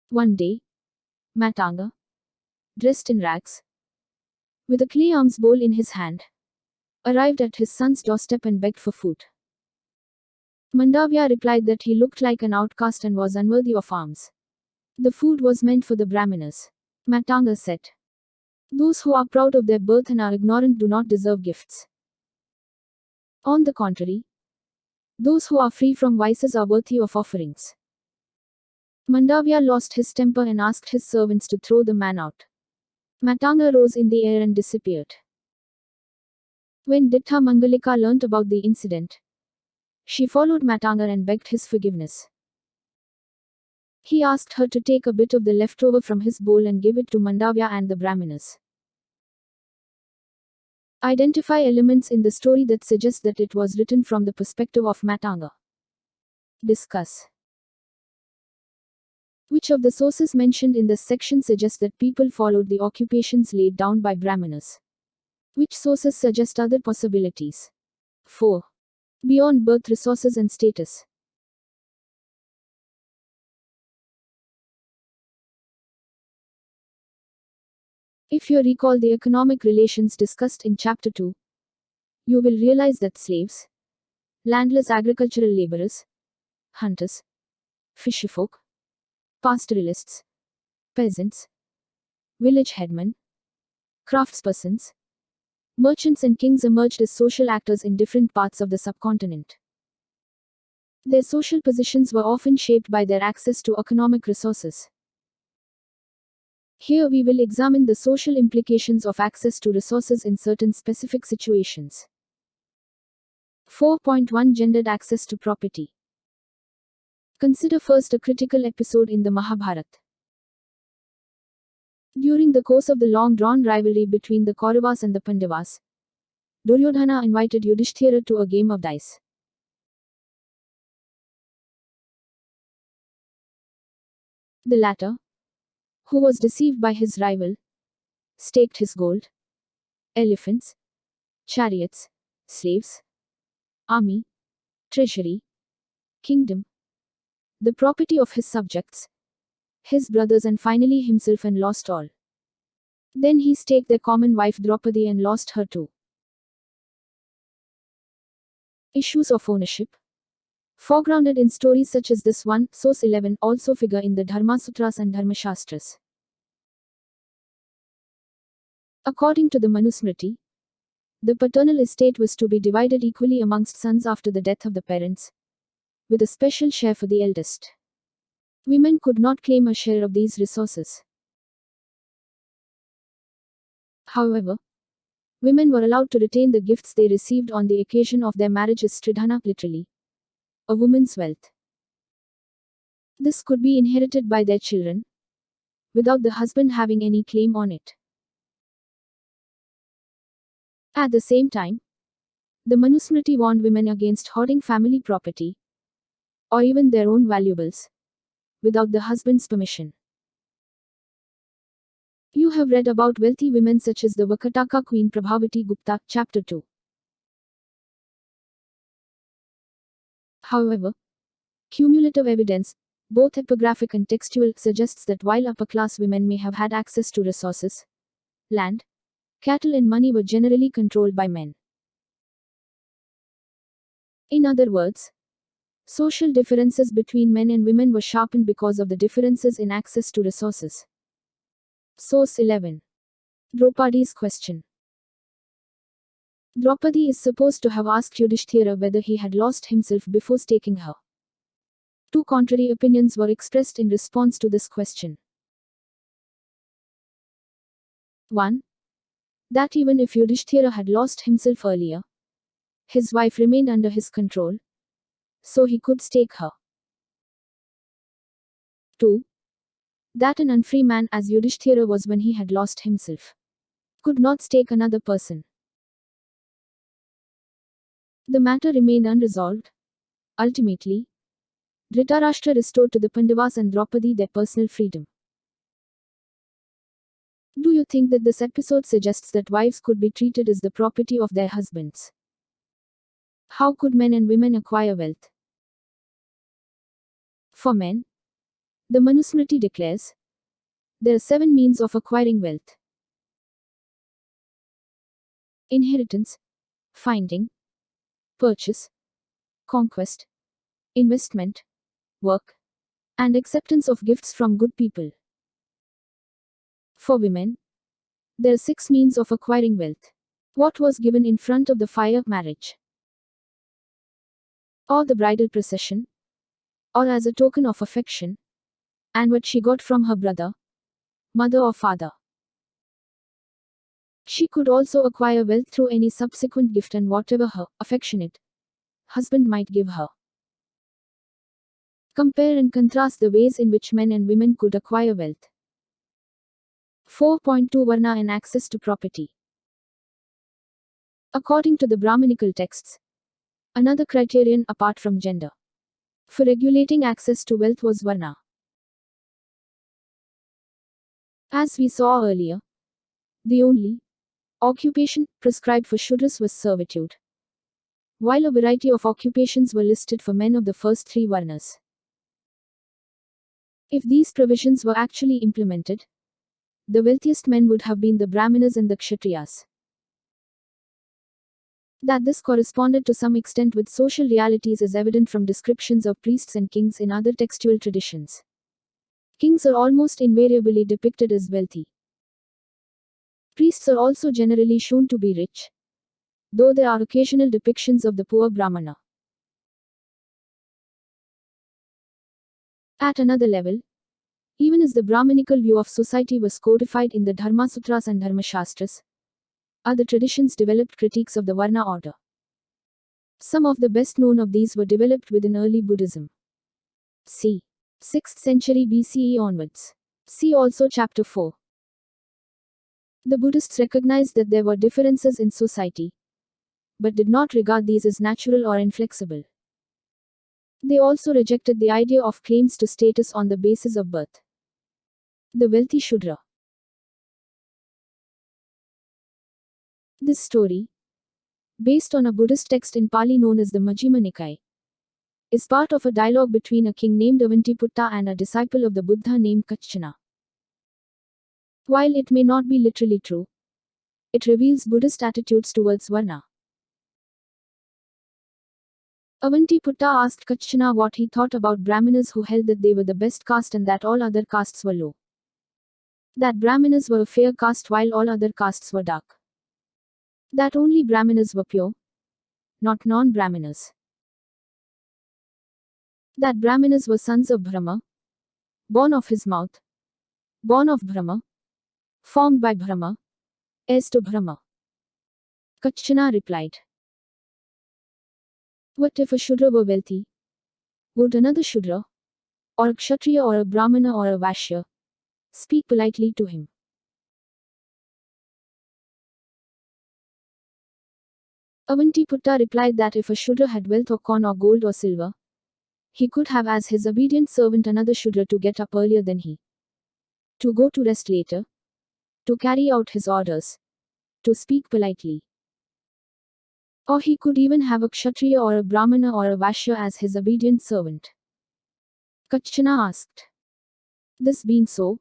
One day, Matanga, dressed in rags, with a clay alms bowl in his hand, arrived at his son's doorstep and begged for food. Mandavya replied that he looked like an outcast and was unworthy of alms. The food was meant for the Brahmanas. Matanga said, "Those who are proud of their birth and are ignorant do not deserve gifts. On the contrary, those who are free from vices are worthy of offerings." Mandavya lost his temper and asked his servants to throw the man out. Matanga rose in the air and disappeared. When Dittha Mangalika learnt about the incident, she followed Matanga and begged his forgiveness. He asked her to take a bit of the leftover from his bowl and give it to Mandavya and the Brahmanas. Identify elements in the story that suggest that it was written from the perspective of Matanga. Discuss. Which of the sources mentioned in this section suggest that people followed the occupations laid down by Brahmanas? Which sources suggest other possibilities? 4. Beyond birth resources and status. If you recall the economic relations discussed in Chapter 2, you will realize that slaves, landless agricultural laborers, hunters, fisherfolk, pastoralists, peasants, village headmen, craftspersons, merchants and kings emerged as social actors in different parts of the subcontinent. Their social positions were often shaped by their access to economic resources. Here we will examine the social implications of access to resources in certain specific situations. 4.1 Gendered access to property. Consider first a critical episode in the Mahabharata. During the course of the long-drawn rivalry between the Kauravas and the Pandavas, Duryodhana invited Yudhishthira to a game of dice. The latter, who was deceived by his rival, staked his gold, elephants, chariots, slaves, army, treasury, kingdom, the property of his subjects, his brothers and finally himself, and lost all. Then he staked their common wife Draupadi and lost her too. Issues of ownership, foregrounded in stories such as this one, source 11, also figure in the Dharmasutras and Dharmashastras. According to the Manusmriti, the paternal estate was to be divided equally amongst sons after the death of the parents, with a special share for the eldest. Women could not claim a share of these resources. However, women were allowed to retain the gifts they received on the occasion of their marriage as Stridhana, literally, a woman's wealth. This could be inherited by their children, without the husband having any claim on it. At the same time, the Manusmriti warned women against hoarding family property, or even their own valuables, without the husband's permission. You have read about wealthy women such as the Vakataka Queen Prabhavati Gupta, Chapter 2. However, cumulative evidence, both epigraphic and textual, suggests that while upper-class women may have had access to resources, land, cattle and money were generally controlled by men. In other words, social differences between men and women were sharpened because of the differences in access to resources. Source 11. Draupadi's question. Draupadi is supposed to have asked Yudhishthira whether he had lost himself before taking her. Two contrary opinions were expressed in response to this question. 1. That even if Yudhishthira had lost himself earlier, his wife remained under his control, so he could stake her. 2. That an unfree man as Yudhishthira was when he had lost himself, could not stake another person. The matter remained unresolved. Ultimately, Dhritarashtra restored to the Pandavas and Draupadi their personal freedom. Do you think that this episode suggests that wives could be treated as the property of their husbands? How could men and women acquire wealth? For men, the Manusmriti declares, there are 7 means of acquiring wealth: inheritance, finding, purchase, conquest, investment, work, and acceptance of gifts from good people. For women, there are 6 means of acquiring wealth. What was given in front of the fire, marriage, or the bridal procession, or as a token of affection, and what she got from her brother, mother or father. She could also acquire wealth through any subsequent gift and whatever her affectionate husband might give her. Compare and contrast the ways in which men and women could acquire wealth. 4.2 Varna and access to property. According to the Brahmanical texts, another criterion apart from gender for regulating access to wealth was Varna. As we saw earlier, the only occupation prescribed for Shudras was servitude, while a variety of occupations were listed for men of the first 3 Varnas. If these provisions were actually implemented, the wealthiest men would have been the Brahmanas and the Kshatriyas. That this corresponded to some extent with social realities is evident from descriptions of priests and kings in other textual traditions. Kings are almost invariably depicted as wealthy. Priests are also generally shown to be rich, though there are occasional depictions of the poor Brahmana. At another level, even as the Brahmanical view of society was codified in the Dharmasutras and Dharmashastras, other traditions developed critiques of the Varna order. Some of the best known of these were developed within early Buddhism. c. 6th century BCE onwards. See also Chapter 4. The Buddhists recognized that there were differences in society, but did not regard these as natural or inflexible. They also rejected the idea of claims to status on the basis of birth. The wealthy Shudra. This story, based on a Buddhist text in Pali known as the Majjhima Nikaya, is part of a dialogue between a king named Avantiputta and a disciple of the Buddha named Kachana. While it may not be literally true, it reveals Buddhist attitudes towards Varna. Avantiputta asked Kachana what he thought about Brahmanas who held that they were the best caste and that all other castes were low. That Brahmanas were a fair caste while all other castes were dark. That only Brahmanas were pure, not non-Brahmanas. That Brahmanas were sons of Brahma, born of his mouth, born of Brahma, formed by Brahma, heirs to Brahma. Kachana replied, what if a Shudra were wealthy? Would another Shudra, or a Kshatriya or a Brahmana or a Vaishya, speak politely to him? Avantiputta replied that if a Shudra had wealth or corn or gold or silver, he could have as his obedient servant another Shudra to get up earlier than he, to go to rest later, to carry out his orders, to speak politely. Or he could even have a Kshatriya or a Brahmana or a Vaishya as his obedient servant. Kachana asked. This being so,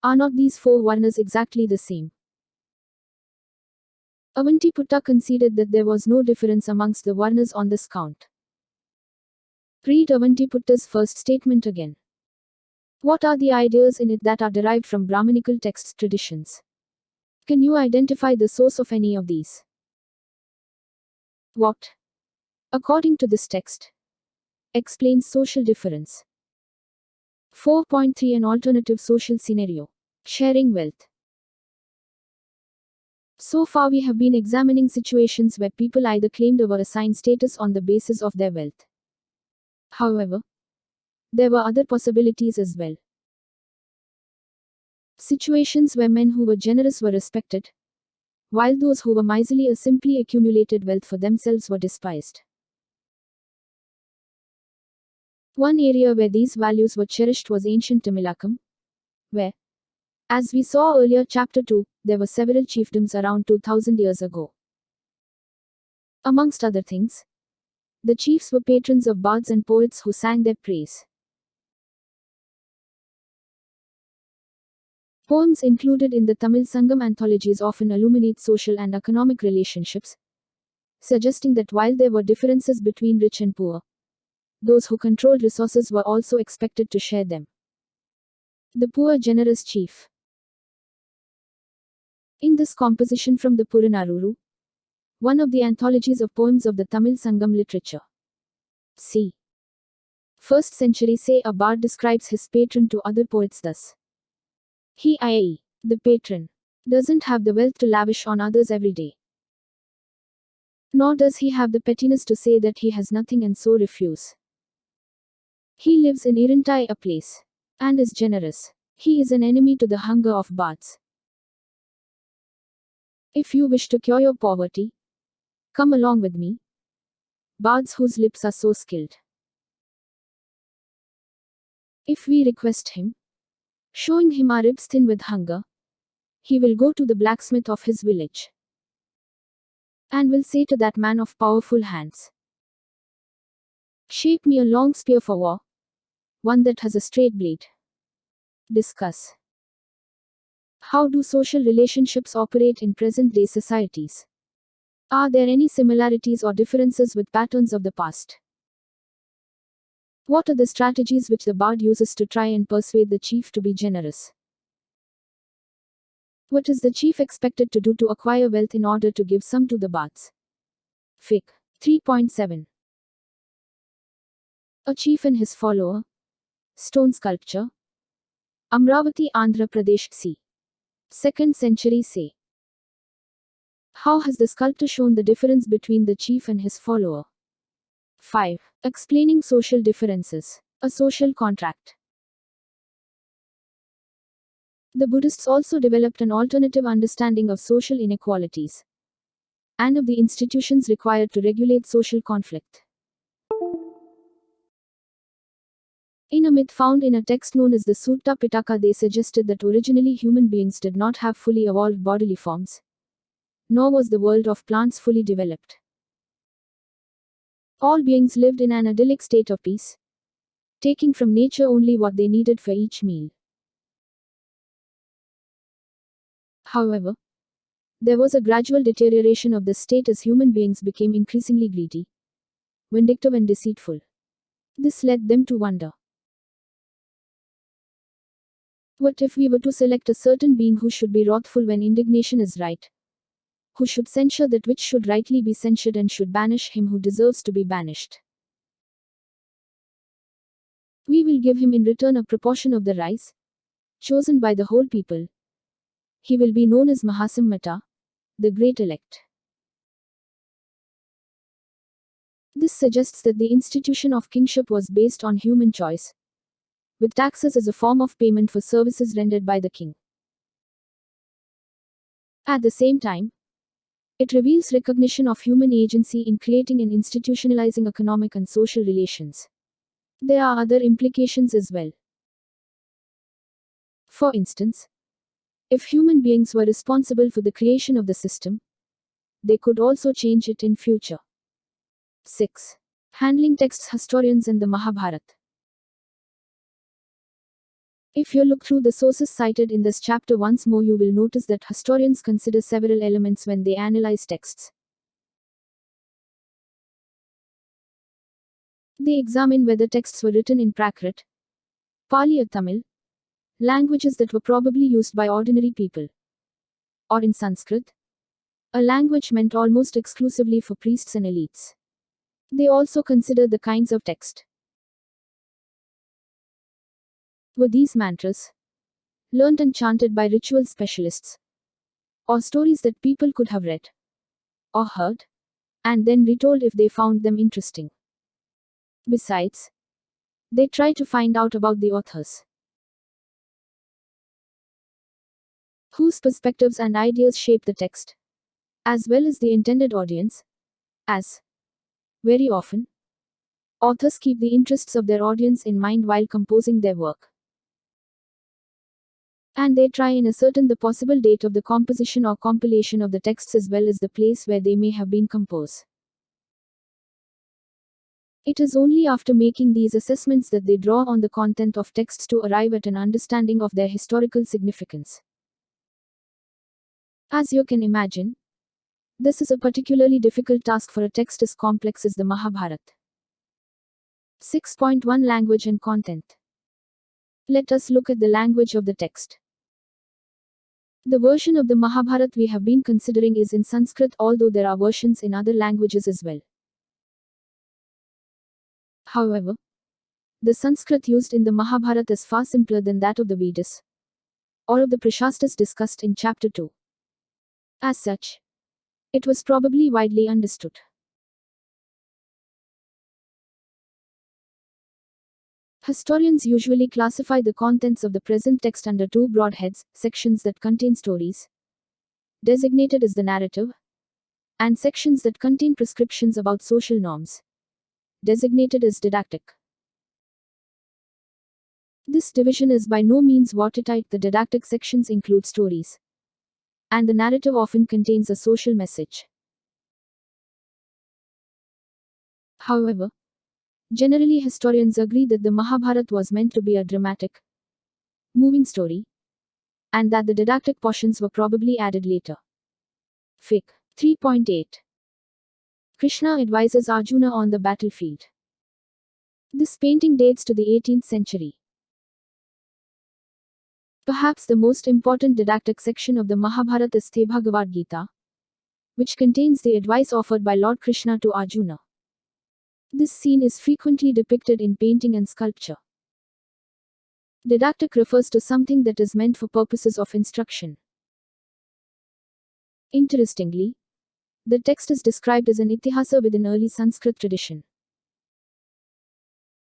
are not these four varnas exactly the same? Avantiputta conceded that there was no difference amongst the varnas on this count. Read Avantiputta's first statement again. What are the ideas in it that are derived from Brahmanical texts traditions? Can you identify the source of any of these? What, according to this text, explains social difference? 4.3 An alternative social scenario. Sharing wealth. So far we have been examining situations where people either claimed or were assigned status on the basis of their wealth. However, there were other possibilities as well. Situations where men who were generous were respected, while those who were miserly or simply accumulated wealth for themselves were despised. One area where these values were cherished was ancient Tamilakam, where, as we saw earlier chapter 2, there were several chiefdoms around 2000 years ago. Amongst other things, the chiefs were patrons of bards and poets who sang their praise. Poems included in the Tamil Sangam anthologies often illuminate social and economic relationships, suggesting that while there were differences between rich and poor, those who controlled resources were also expected to share them. The poor generous chief. In this composition from the Puranaruru, one of the anthologies of poems of the Tamil Sangam literature, c. 1st century say a bard describes his patron to other poets thus. He, i.e., the patron, doesn't have the wealth to lavish on others every day. Nor does he have the pettiness to say that he has nothing and so refuse. He lives in Irantai a place, and is generous. He is an enemy to the hunger of bards. If you wish to cure your poverty, come along with me. Bards whose lips are so skilled. If we request him, showing him our ribs thin with hunger, he will go to the blacksmith of his village, and will say to that man of powerful hands, shape me a long spear for war, one that has a straight blade. Discuss. How do social relationships operate in present-day societies? Are there any similarities or differences with patterns of the past? What are the strategies which the bard uses to try and persuade the chief to be generous? What is the chief expected to do to acquire wealth in order to give some to the bards? Fic. 3.7. A chief and his follower. Stone sculpture. Amravati, Andhra Pradesh, c. 2nd century say. How has the sculptor shown the difference between the chief and his follower? 5. Explaining social differences. A social contract. The Buddhists also developed an alternative understanding of social inequalities and of the institutions required to regulate social conflict. In a myth found in a text known as the Sutta Pitaka, they suggested that originally human beings did not have fully evolved bodily forms, nor was the world of plants fully developed. All beings lived in an idyllic state of peace, taking from nature only what they needed for each meal. However, there was a gradual deterioration of this state as human beings became increasingly greedy, vindictive and deceitful. This led them to wonder. What if we were to select a certain being who should be wrathful when indignation is right, who should censure that which should rightly be censured and should banish him who deserves to be banished? We will give him in return a proportion of the rice, chosen by the whole people. He will be known as Mahasammata, the great elect. This suggests that the institution of kingship was based on human choice, with taxes as a form of payment for services rendered by the king. At the same time, it reveals recognition of human agency in creating and institutionalizing economic and social relations. There are other implications as well. For instance, If human beings were responsible for the creation of the system, they could also change it in future. 6. Handling texts. Historians and the Mahabharata. If you look through the sources cited in this chapter once more, you will notice that historians consider several elements when they analyze texts. They examine whether texts were written in Prakrit, Pali or Tamil, languages that were probably used by ordinary people, or in Sanskrit, a language meant almost exclusively for priests and elites. They also consider the kinds of text. Were these mantras, learnt and chanted by ritual specialists, or stories that people could have read or heard, and then retold if they found them interesting? Besides, they try to find out about the authors, whose perspectives and ideas shape the text, as well as the intended audience, as, very often, authors keep the interests of their audience in mind while composing their work. And they try and ascertain the possible date of the composition or compilation of the texts as well as the place where they may have been composed. It is only after making these assessments that they draw on the content of texts to arrive at an understanding of their historical significance. As you can imagine, this is a particularly difficult task for a text as complex as the Mahabharata. 6.1 Language and Content. Let us look at the language of the text. The version of the Mahabharata we have been considering is in Sanskrit, although there are versions in other languages as well. However, the Sanskrit used in the Mahabharata is far simpler than that of the Vedas, or of the Prashastas discussed in Chapter 2. As such, it was probably widely understood. Historians usually classify the contents of the present text under two broad heads: sections that contain stories, designated as the narrative, and sections that contain prescriptions about social norms, designated as didactic. This division is by no means watertight. The didactic sections include stories, and the narrative often contains a social message. However, generally historians agree that the Mahabharata was meant to be a dramatic, moving story, and that the didactic portions were probably added later. Fic. 3.8. Krishna advises Arjuna on the battlefield. This painting dates to the 18th century. Perhaps the most important didactic section of the Mahabharata is the Bhagavad Gita, which contains the advice offered by Lord Krishna to Arjuna. This scene is frequently depicted in painting and sculpture. Didactic refers to something that is meant for purposes of instruction. Interestingly, the text is described as an itihasa within early Sanskrit tradition.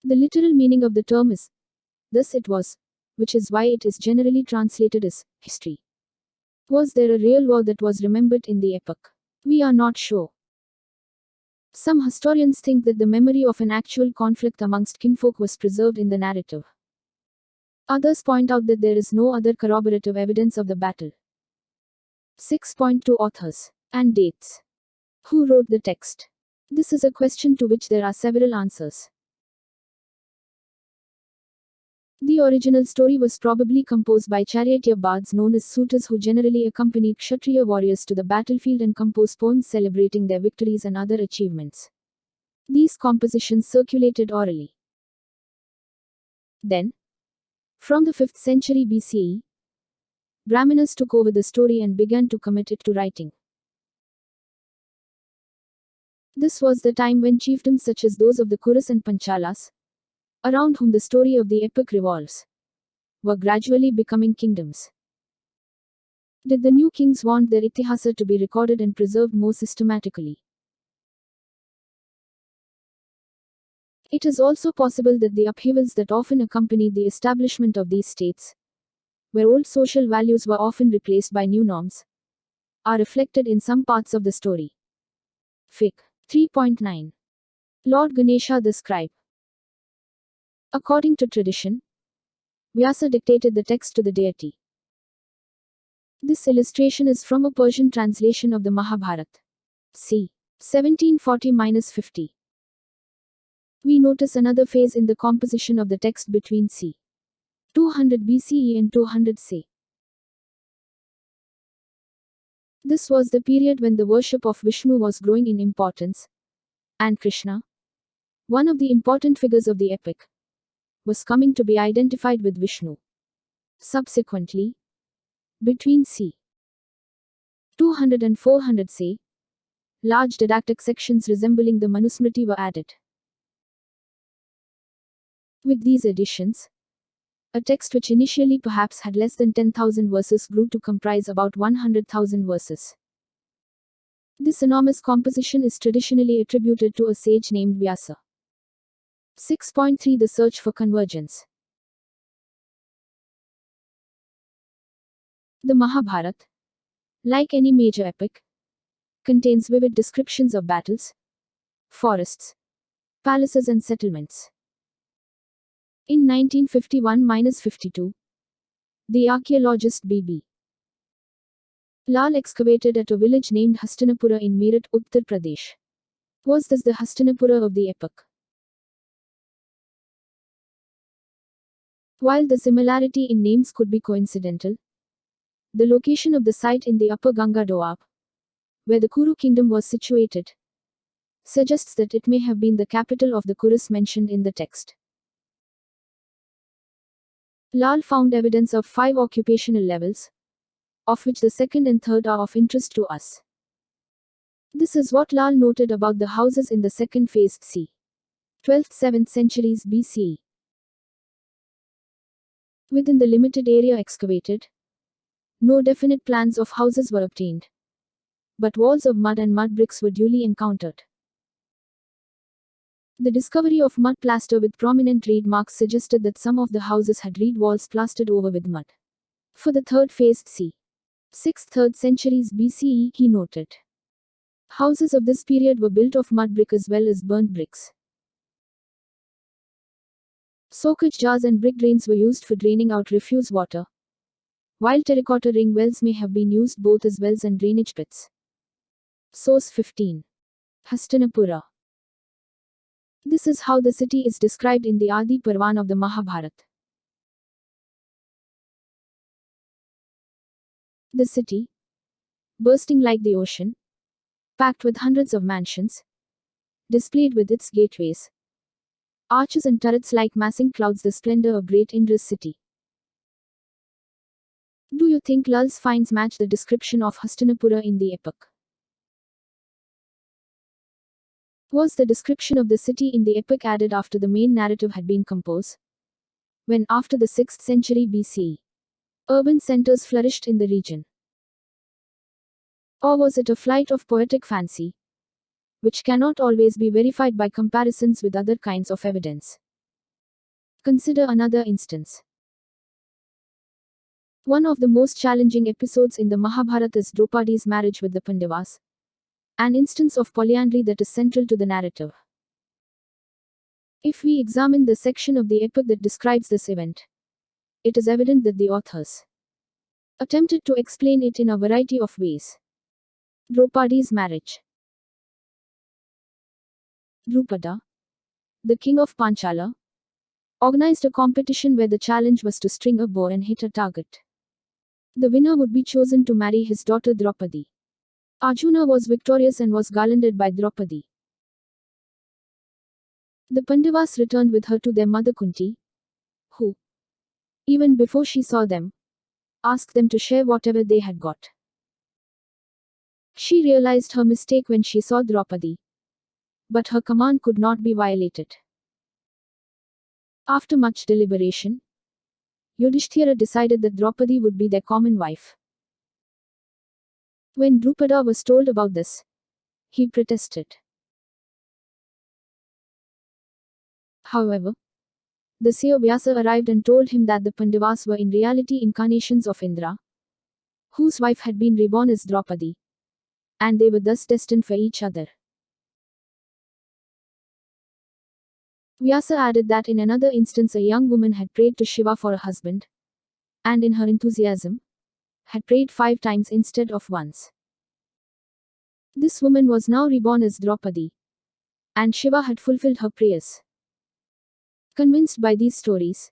The literal meaning of the term is, thus it was, which is why it is generally translated as history. Was there a real war that was remembered in the epoch? We are not sure. Some historians think that the memory of an actual conflict amongst kinfolk was preserved in the narrative. Others point out that there is no other corroborative evidence of the battle. 6.2 Authors and dates. Who wrote the text? This is a question to which there are several answers. The original story was probably composed by charioteer bards known as suitors who generally accompanied Kshatriya warriors to the battlefield and composed poems celebrating their victories and other achievements. These compositions circulated orally. Then, from the 5th century BCE, Brahmanas took over the story and began to commit it to writing. This was the time when chiefdoms such as those of the Kuras and Panchalas, around whom the story of the epic revolves, were gradually becoming kingdoms. Did the new kings want their itihasa to be recorded and preserved more systematically? It is also possible that the upheavals that often accompanied the establishment of these states, where old social values were often replaced by new norms, are reflected in some parts of the story. Fic. 3.9. Lord Ganesha the scribe. According to tradition, Vyasa dictated the text to the deity. This illustration is from a Persian translation of the Mahabharata. c. 1740-50. We notice another phase in the composition of the text between c. 200 BCE and 200 CE. This was the period when the worship of Vishnu was growing in importance, and Krishna, one of the important figures of the epic, was coming to be identified with Vishnu. Subsequently, between c. 200 and 400 CE, large didactic sections resembling the Manusmriti were added. With these additions, a text which initially perhaps had less than 10,000 verses grew to comprise about 100,000 verses. This enormous composition is traditionally attributed to a sage named Vyasa. 6.3 The search for convergence. The Mahabharata, like any major epic, contains vivid descriptions of battles, forests, palaces and settlements. In 1951-52, the archaeologist B.B. Lal excavated at a village named Hastinapura in Meerut, Uttar Pradesh. Was this the Hastinapura of the epic? While the similarity in names could be coincidental, the location of the site in the upper Ganga Doab, where the Kuru kingdom was situated, suggests that it may have been the capital of the Kurus mentioned in the text. Lal found evidence of 5 occupational levels, of which the second and third are of interest to us. This is what Lal noted about the houses in the second phase c. 12th-7th centuries BCE. Within the limited area excavated, no definite plans of houses were obtained, but walls of mud and mud bricks were duly encountered. The discovery of mud plaster with prominent reed marks suggested that some of the houses had reed walls plastered over with mud. For the third phase c. 6th-3rd centuries BCE, he noted, houses of this period were built of mud brick as well as burnt bricks. Soakage jars and brick drains were used for draining out refuse water, while terracotta ring wells may have been used both as wells and drainage pits. Source 15. Hastinapura. This is how the city is described in the Adi Parvan of the Mahabharata. The city, bursting like the ocean, packed with hundreds of mansions, displayed with its gateways, arches and turrets like massing clouds the splendor of great Indra's city. Do you think Lal's finds match the description of Hastinapura in the epic? Was the description of the city in the epic added after the main narrative had been composed? When, after the 6th century BCE, urban centers flourished in the region? Or was it a flight of poetic fancy, which cannot always be verified by comparisons with other kinds of evidence? Consider another instance. One of the most challenging episodes in the Mahabharata is Draupadi's marriage with the Pandavas, an instance of polyandry that is central to the narrative. If we examine the section of the epic that describes this event, it is evident that the authors attempted to explain it in a variety of ways. Draupadi's marriage. Drupada, the king of Panchala, organized a competition where the challenge was to string a bow and hit a target. The winner would be chosen to marry his daughter Draupadi. Arjuna was victorious and was garlanded by Draupadi. The Pandavas returned with her to their mother Kunti, who, even before she saw them, asked them to share whatever they had got. She realized her mistake when she saw Draupadi, but her command could not be violated. After much deliberation, Yudhishthira decided that Draupadi would be their common wife. When Drupada was told about this, he protested. However, the seer Vyasa arrived and told him that the Pandavas were in reality incarnations of Indra, whose wife had been reborn as Draupadi, and they were thus destined for each other. Vyasa added that in another instance a young woman had prayed to Shiva for a husband, and in her enthusiasm, had prayed 5 times instead of once. This woman was now reborn as Draupadi, and Shiva had fulfilled her prayers. Convinced by these stories,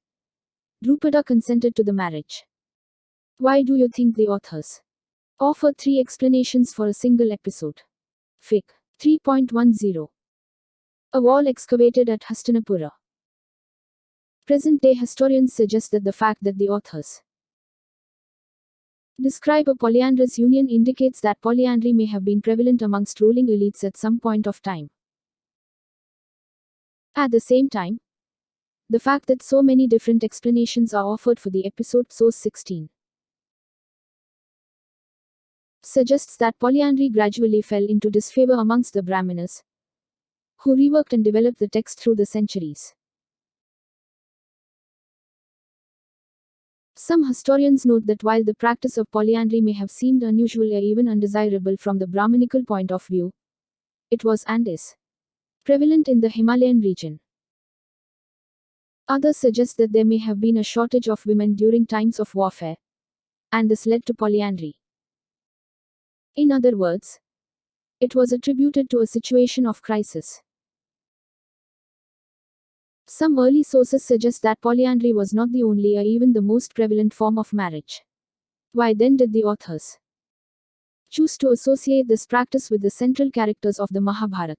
Drupada consented to the marriage. Why do you think the authors offer 3 explanations for a single episode? Fic. 3.10. A wall excavated at Hastinapura. Present-day historians suggest that the fact that the authors describe a polyandrous union indicates that polyandry may have been prevalent amongst ruling elites at some point of time. At the same time, the fact that so many different explanations are offered for the episode source 16 suggests that polyandry gradually fell into disfavor amongst the Brahmanas, who reworked and developed the text through the centuries. Some historians note that while the practice of polyandry may have seemed unusual or even undesirable from the Brahmanical point of view, it was and is prevalent in the Himalayan region. Others suggest that there may have been a shortage of women during times of warfare, and this led to polyandry. In other words, it was attributed to a situation of crisis. Some early sources suggest that polyandry was not the only or even the most prevalent form of marriage. Why then did the authors choose to associate this practice with the central characters of the Mahabharata?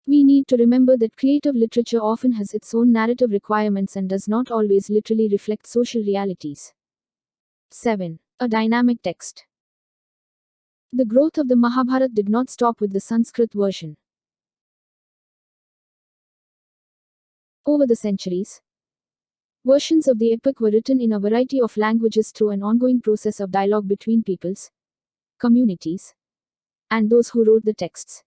We need to remember that creative literature often has its own narrative requirements and does not always literally reflect social realities. 7. A dynamic text. The growth of the Mahabharata did not stop with the Sanskrit version. Over the centuries, versions of the epic were written in a variety of languages through an ongoing process of dialogue between peoples, communities, and those who wrote the texts.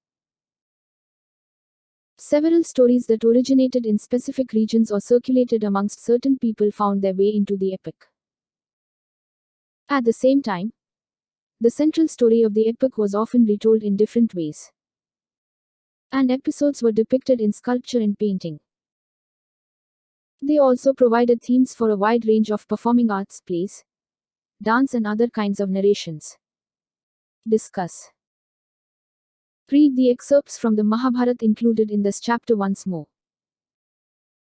Several stories that originated in specific regions or circulated amongst certain people found their way into the epic. At the same time, the central story of the epic was often retold in different ways, and episodes were depicted in sculpture and painting. They also provided themes for a wide range of performing arts, plays, dance, and other kinds of narrations. Discuss. Read the excerpts from the Mahabharata included in this chapter once more.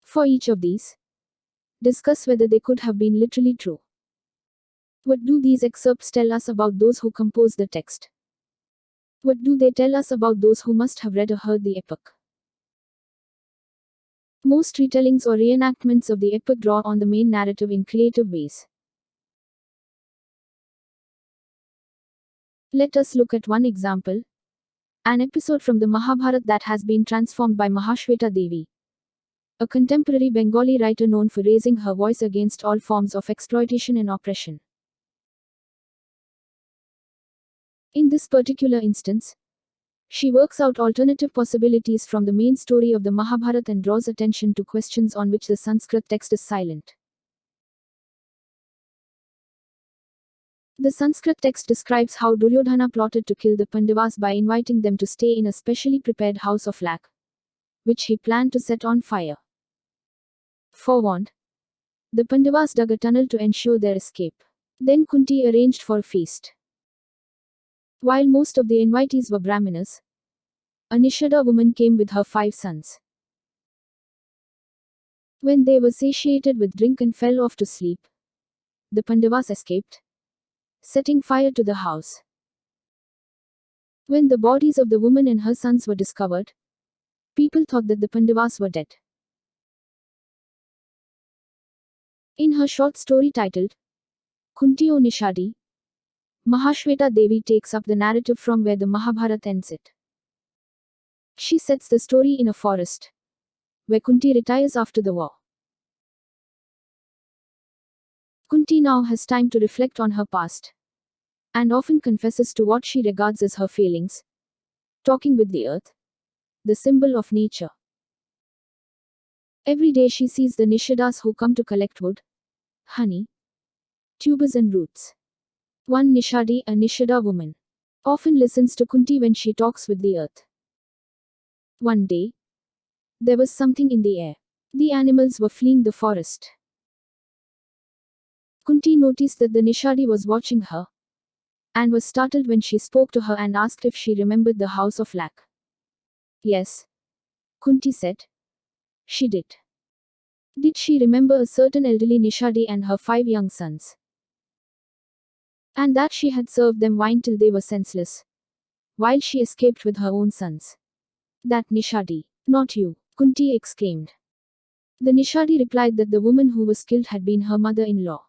For each of these, discuss whether they could have been literally true. What do these excerpts tell us about those who composed the text? What do they tell us about those who must have read or heard the epic? Most retellings or reenactments of the epic draw on the main narrative in creative ways. Let us look at one example, an episode from the Mahabharata that has been transformed by Mahashweta Devi, a contemporary Bengali writer known for raising her voice against all forms of exploitation and oppression. In this particular instance, she works out alternative possibilities from the main story of the Mahabharata and draws attention to questions on which the Sanskrit text is silent. The Sanskrit text describes how Duryodhana plotted to kill the Pandavas by inviting them to stay in a specially prepared house of lac, which he planned to set on fire. Forewarned, the Pandavas dug a tunnel to ensure their escape. Then Kunti arranged for a feast. While most of the invitees were Brahmanas, a Nishada woman came with her 5 sons. When they were satiated with drink and fell off to sleep, the Pandavas escaped, setting fire to the house. When the bodies of the woman and her sons were discovered, people thought that the Pandavas were dead. In her short story titled Kunti O Nishadi, Mahashweta Devi takes up the narrative from where the Mahabharata ends it. She sets the story in a forest, where Kunti retires after the war. Kunti now has time to reflect on her past, and often confesses to what she regards as her failings, talking with the earth, the symbol of nature. Every day she sees the Nishadas who come to collect wood, honey, tubers and roots. One Nishadi, a Nishada woman, often listens to Kunti when she talks with the earth. One day, there was something in the air. The animals were fleeing the forest. Kunti noticed that the Nishadi was watching her and was startled when she spoke to her and asked if she remembered the house of lack. Yes, Kunti said. She did. Did she remember a certain elderly Nishadi and her 5 young sons? And that she had served them wine till they were senseless, while she escaped with her own sons. That Nishadi. Not you, Kunti exclaimed. The Nishadi replied that the woman who was killed had been her mother-in-law.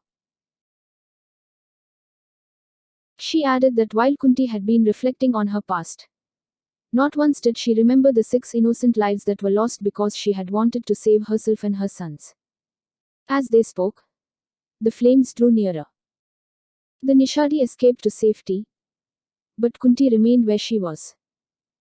She added that while Kunti had been reflecting on her past, not once did she remember the 6 innocent lives that were lost because she had wanted to save herself and her sons. As they spoke, the flames drew nearer. The Nishadi escaped to safety, but Kunti remained where she was.